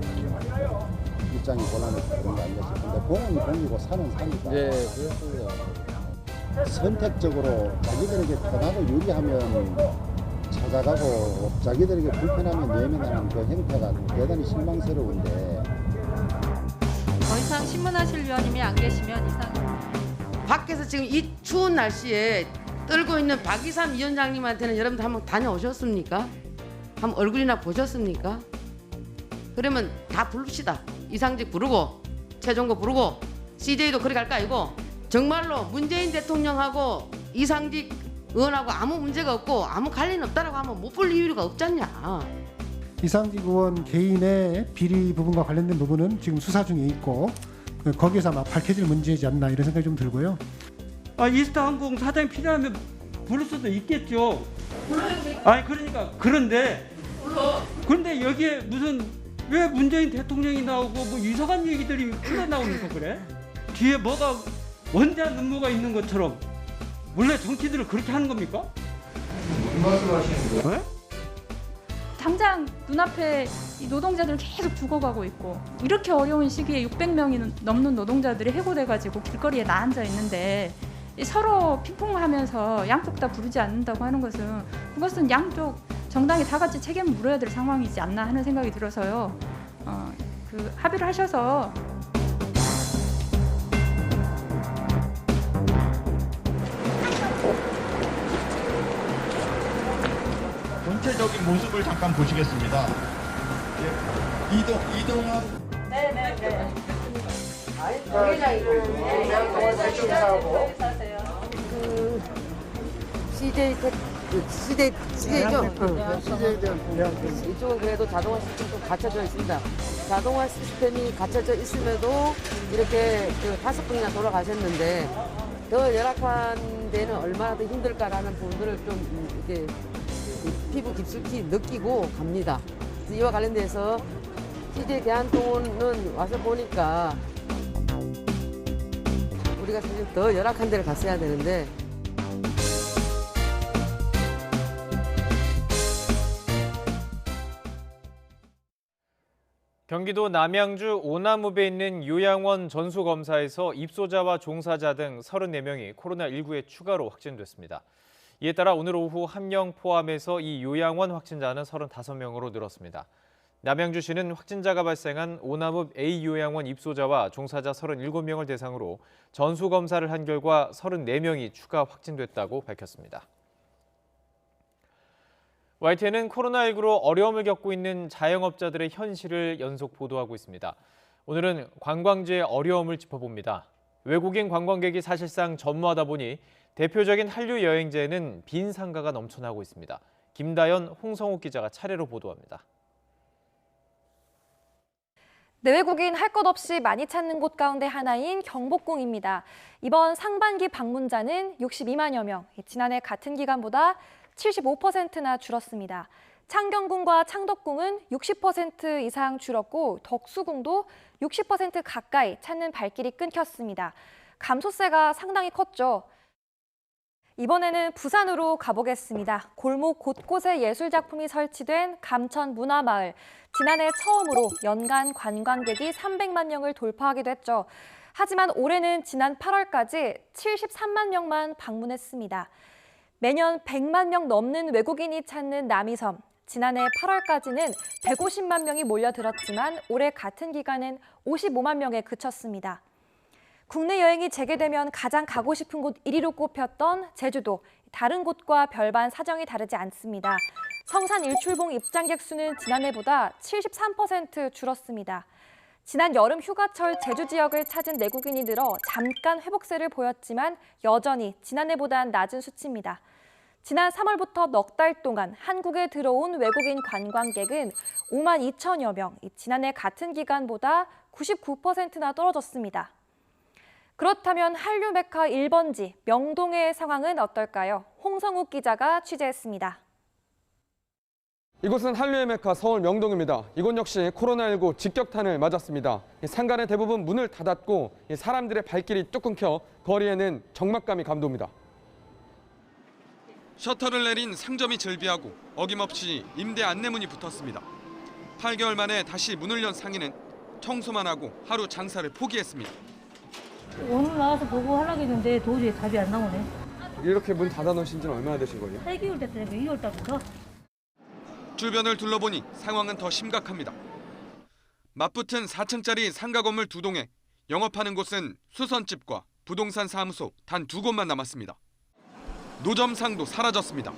입장이 곤란해서 그런 거 아니겠어요. 근데 공은 공이고 산은 산이다. 네, 그렇습니다. 선택적으로 자기들에게 편하고 유리하면 찾아가고 자기들에게 불편하면 예민하는 그 행태가 대단히 실망스러운데 더 이상 신문하실 위원님이 안 계시면 이상. 밖에서 지금 이 추운 날씨에 떨고 있는 박이삼 위원장님한테는 여러분들 한번 다녀오셨습니까? 한번 얼굴이나 보셨습니까? 그러면 다 부릅시다. 이상직 부르고 최종거 부르고 CJ도 그리 갈 거 아니고 정말로 문재인 대통령하고 이상직 의원하고 아무 문제가 없고 아무 관련이 없다라고 하면 못 볼 이유가 없잖냐. 이상직 의원 개인의 비리 부분과 관련된 부분은 지금 수사 중에 있고 거기에서 아마 밝혀질 문제이지 않나 이런 생각이 좀 들고요. 이스타항공 사장이 필요하면 부를 수도 있겠죠. 아니 그러니까 그런데 여기에 무슨 왜 문재인 대통령이 나오고 뭐 이상한 얘기들이 흘러나오면서 그래? 뒤에 뭐가 원대한 음모가 있는 것처럼 원래 정치들을 그렇게 하는 겁니까? 무슨 말씀하시는 거예요? 당장 눈앞에 이 노동자들 계속 죽어가고 있고 이렇게 어려운 시기에 600명이 넘는 노동자들이 해고돼가지고 길거리에 나앉아 있는데 서로 핑퐁하면서 양쪽 다 부르지 않는다고 하는 것은 그것은 양쪽 정당이 다 같이 책임을 물어야 될 상황이지 않나 하는 생각이 들어서요. 합의를 하셔서 전체적인 모습을 잠깐 보시겠습니다. 이동하고. 네네네. CJ죠? 이쪽은 그래도 자동화 시스템이 좀 갖춰져 있습니다. 자동화 시스템이 갖춰져 있음에도 이렇게 5분이나 돌아가셨는데 더 열악한 데는 얼마나 더 힘들까라는 부분들을 좀 이렇게 피부 깊숙이 느끼고 갑니다. 이와 관련돼서 CJ 대한통운은 와서 보니까 우리가 사실 더 열악한 데를 갔어야 되는데 경기도 남양주 오나무배에 있는 요양원 전수검사에서 입소자와 종사자 등 34명이 코로나19에 추가로 확진됐습니다. 이에 따라 오늘 오후 1명 포함해서 이 요양원 확진자는 35명으로 늘었습니다. 남양주시는 확진자가 발생한 오나무 A 요양원 입소자와 종사자 37명을 대상으로 전수검사를 한 결과 34명이 추가 확진됐다고 밝혔습니다. YTN은 코로나19로 어려움을 겪고 있는 자영업자들의 현실을 연속 보도하고 있습니다. 오늘은 관광지의 어려움을 짚어봅니다. 외국인 관광객이 사실상 전무하다 보니 대표적인 한류 여행지에는 빈 상가가 넘쳐나고 있습니다. 김다연, 홍성욱 기자가 차례로 보도합니다. 내외국인 할 것 없이 많이 찾는 곳 가운데 하나인 경복궁입니다. 이번 상반기 방문자는 62만여 명, 지난해 같은 기간보다 75%나 줄었습니다. 창경궁과 창덕궁은 60% 이상 줄었고 덕수궁도 60% 가까이 찾는 발길이 끊겼습니다. 감소세가 상당히 컸죠. 이번에는 부산으로 가보겠습니다. 골목 곳곳에 예술작품이 설치된 감천문화마을. 지난해 처음으로 연간 관광객이 300만 명을 돌파하기도 했죠. 하지만 올해는 지난 8월까지 73만 명만 방문했습니다. 매년 100만 명 넘는 외국인이 찾는 남이섬. 지난해 8월까지는 150만 명이 몰려들었지만 올해 같은 기간엔 55만 명에 그쳤습니다. 국내 여행이 재개되면 가장 가고 싶은 곳 1위로 꼽혔던 제주도. 다른 곳과 별반 사정이 다르지 않습니다. 성산 일출봉 입장객 수는 지난해보다 73% 줄었습니다. 지난 여름 휴가철 제주 지역을 찾은 내국인이 늘어 잠깐 회복세를 보였지만 여전히 지난해보단 낮은 수치입니다. 지난 3월부터 넉 달 동안 한국에 들어온 외국인 관광객은 5만 2천여 명, 지난해 같은 기간보다 99%나 떨어졌습니다. 그렇다면 한류 메카 1번지 명동의 상황은 어떨까요? 홍성욱 기자가 취재했습니다. 이곳은 한류의 메카 서울 명동입니다. 이곳 역시 코로나19 직격탄을 맞았습니다. 상가는 대부분 문을 닫았고 사람들의 발길이 뚝 끊겨 거리에는 적막감이 감돕니다. 셔터를 내린 상점이 즐비하고 어김없이 임대 안내문이 붙었습니다. 8개월 만에 다시 문을 연 상인은 청소만 하고 하루 장사를 포기했습니다. 오늘 나와서 보고 하려고 했는데 도저히 답이 안 나오네. 이렇게 문 닫아놓으신 지는 얼마나 되신 거예요? 8개월 됐더니 2월 달부터. 주변을 둘러보니 상황은 더 심각합니다. 맞붙은 4층짜리 상가 건물 2동에 영업하는 곳은 수선집과 부동산 사무소 단 2곳만 남았습니다. 노점상도 사라졌습니다.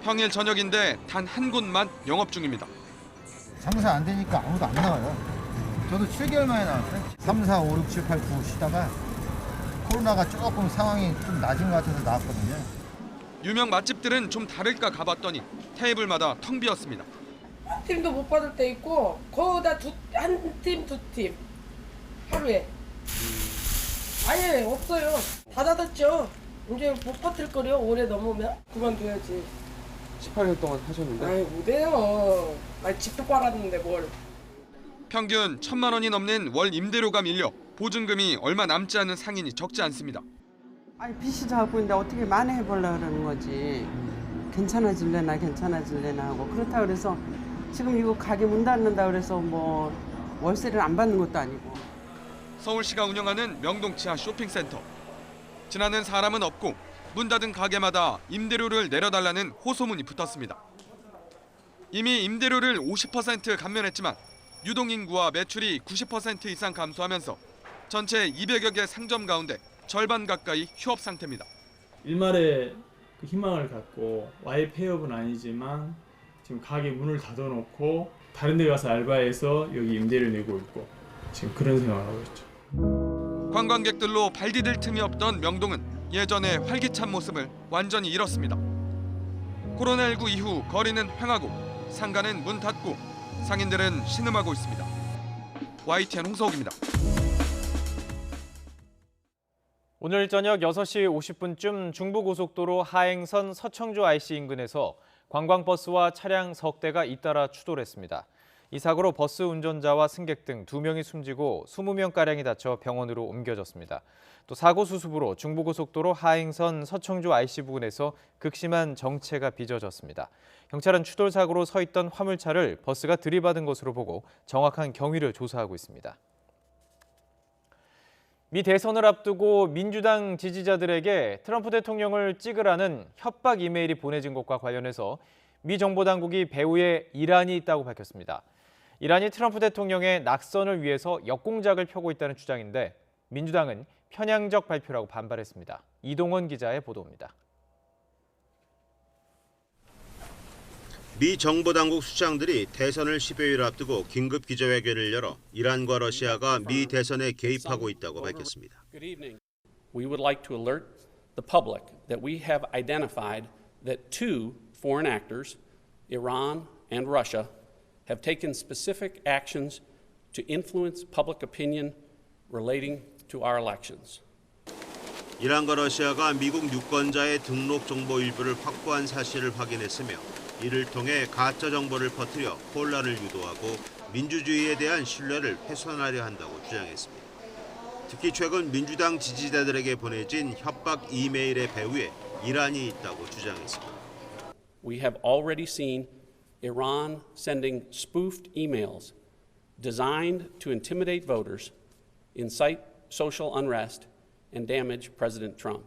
평일 저녁인데 단 한 곳만 영업 중입니다. 장사 안 되니까 아무도 안 나와요. 저도 7개월 만에 나왔어요. 3, 4, 5, 6, 7, 8, 9 쉬다가 코로나가 조금 상황이 좀 낮은 것 같아서 나왔거든요. 유명 맛집들은 좀 다를까 가봤더니 테이블마다 텅 비었습니다. 한 팀도 못 받을 때 있고 거기다 한 팀, 2팀 하루에. 아예 없어요. 다 닫았죠. 이제 못 버틸 거려. 올해 넘으면 그만둬야지. 18년 동안 하셨는데? 아이 못해요. 집도 빨았는데 뭘. 평균 1,000만 원이 넘는 월 임대료가 밀려 보증금이 얼마 남지 않은 상인이 적지 않습니다. 아니 빚이 자꾸 있는데 어떻게 만회해보려고 그러는 거지. 괜찮아질래나 하고 그렇다 그래서 지금 이거 가게 문 닫는다 그래서 뭐 월세를 안 받는 것도 아니고. 서울시가 운영하는 명동 지하 쇼핑센터. 지나는 사람은 없고 문 닫은 가게마다 임대료를 내려달라는 호소문이 붙었습니다. 이미 임대료를 50% 감면했지만 유동인구와 매출이 90% 이상 감소하면서 전체 200여 개 상점 가운데 절반 가까이 휴업 상태입니다. 일말의 그 희망을 갖고 와이 폐업은 아니지만 지금 가게 문을 닫아놓고 다른 데 가서 알바해서 여기 임대를 내고 있고 지금 그런 생각을 하고 있죠. 관광객들로 발 디딜 틈이 없던 명동은 예전의 활기찬 모습을 완전히 잃었습니다. 코로나19 이후 거리는 횡하고 상가는 문 닫고 상인들은 신음하고 있습니다. YTN 홍서욱입니다. 오늘 저녁 6시 50분쯤 중부고속도로 하행선 서청주 IC 인근에서 관광버스와 차량 석 대가 잇따라 추돌했습니다. 이 사고로 버스 운전자와 승객 등 2명이 숨지고 20명가량이 다쳐 병원으로 옮겨졌습니다. 또 사고 수습으로 중부고속도로 하행선 서청주 IC 부근에서 극심한 정체가 빚어졌습니다. 경찰은 추돌 사고로 서 있던 화물차를 버스가 들이받은 것으로 보고 정확한 경위를 조사하고 있습니다. 미 대선을 앞두고 민주당 지지자들에게 트럼프 대통령을 찍으라는 협박 이메일이 보내진 것과 관련해서 미 정보당국이 배후에 이란이 있다고 밝혔습니다. 이란이 트럼프 대통령의 낙선을 위해서 역공작을 펴고 있다는 주장인데 민주당은 편향적 발표라고 반발했습니다. 이동원 기자의 보도입니다. 미 정보당국 수장들이 대선을 10여일 앞두고 긴급 기자회견을 열어 이란과 러시아가 미 대선에 개입하고 있다고 밝혔습니다. We would like to alert the public that we have identified that two foreign actors, Iran and Russia, have taken specific actions to influence public opinion relating to our elections. 이란과 러시아가 미국 유권자의 등록 정보 일부를 확보한 사실을 확인했으며 이를 통해 가짜 정보를 퍼뜨려 혼란을 유도하고 민주주의에 대한 신뢰를 훼손하려 한다고 주장했습니다. 특히 최근 민주당 지지자들에게 보내진 협박 이메일의 배후에 이란이 있다고 주장했습니다. We have already seen Iran sending spoofed emails designed to intimidate voters, incite social unrest, and damage President Trump.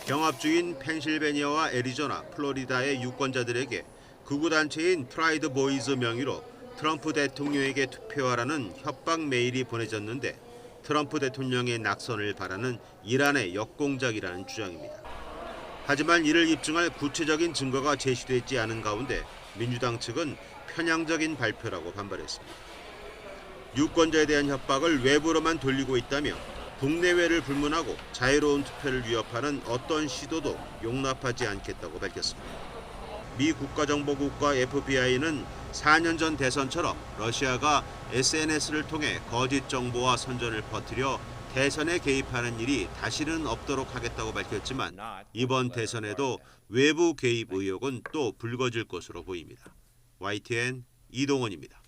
경합주인 펜실베니아와 애리조나, 플로리다의 유권자들에게 극우 단체인 프라이드 보이즈 명의로 트럼프 대통령에게 투표하라는 협박 메일이 보내졌는데 트럼프 대통령의 낙선을 바라는 이란의 역공작이라는 주장입니다. 하지만 이를 입증할 구체적인 증거가 제시되지 않은 가운데 민주당 측은 편향적인 발표라고 반발했습니다. 유권자에 대한 협박을 외부로만 돌리고 있다며 국내외를 불문하고 자유로운 투표를 위협하는 어떤 시도도 용납하지 않겠다고 밝혔습니다. 미 국가정보국과 FBI는 4년 전 대선처럼 러시아가 SNS를 통해 거짓 정보와 선전을 퍼뜨려 대선에 개입하는 일이 다시는 없도록 하겠다고 밝혔지만 이번 대선에도 외부 개입 의혹은 또 불거질 것으로 보입니다. YTN 이동원입니다.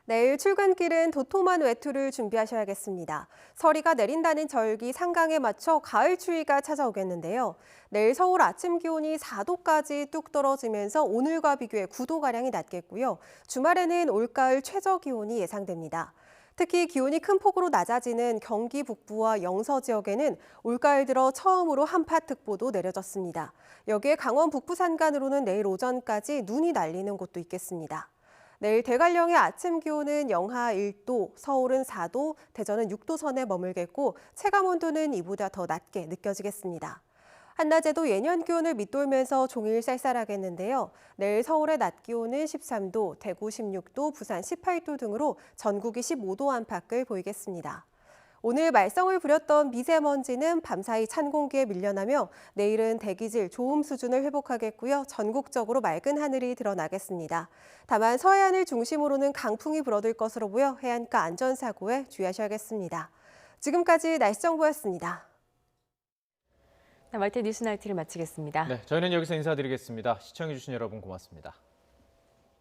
내일 출근길은 도톰한 외투를 준비하셔야겠습니다. 서리가 내린다는 절기 상강에 맞춰 가을 추위가 찾아오겠는데요. 내일 서울 아침 기온이 4도까지 뚝 떨어지면서 오늘과 비교해 9도가량이 낮겠고요. 주말에는 올가을 최저 기온이 예상됩니다. 특히 기온이 큰 폭으로 낮아지는 경기 북부와 영서 지역에는 올가을 들어 처음으로 한파특보도 내려졌습니다. 여기에 강원 북부 산간으로는 내일 오전까지 눈이 날리는 곳도 있겠습니다. 내일 대관령의 아침 기온은 영하 1도, 서울은 4도, 대전은 6도 선에 머물겠고 체감온도는 이보다 더 낮게 느껴지겠습니다. 한낮에도 예년 기온을 밑돌면서 종일 쌀쌀하겠는데요. 내일 서울의 낮 기온은 13도, 대구 16도, 부산 18도 등으로 전국이 15도 안팎을 보이겠습니다. 오늘 말썽을 부렸던 미세먼지는 밤사이 찬 공기에 밀려나며 내일은 대기질 좋음 수준을 회복하겠고요. 전국적으로 맑은 하늘이 드러나겠습니다. 다만 서해안을 중심으로는 강풍이 불어들 것으로 보여 해안가 안전사고에 주의하셔야겠습니다. 지금까지 날씨 정보였습니다. YTN 뉴스나이트를 마치겠습니다. 네, 저희는 여기서 인사드리겠습니다. 시청해주신 여러분 고맙습니다.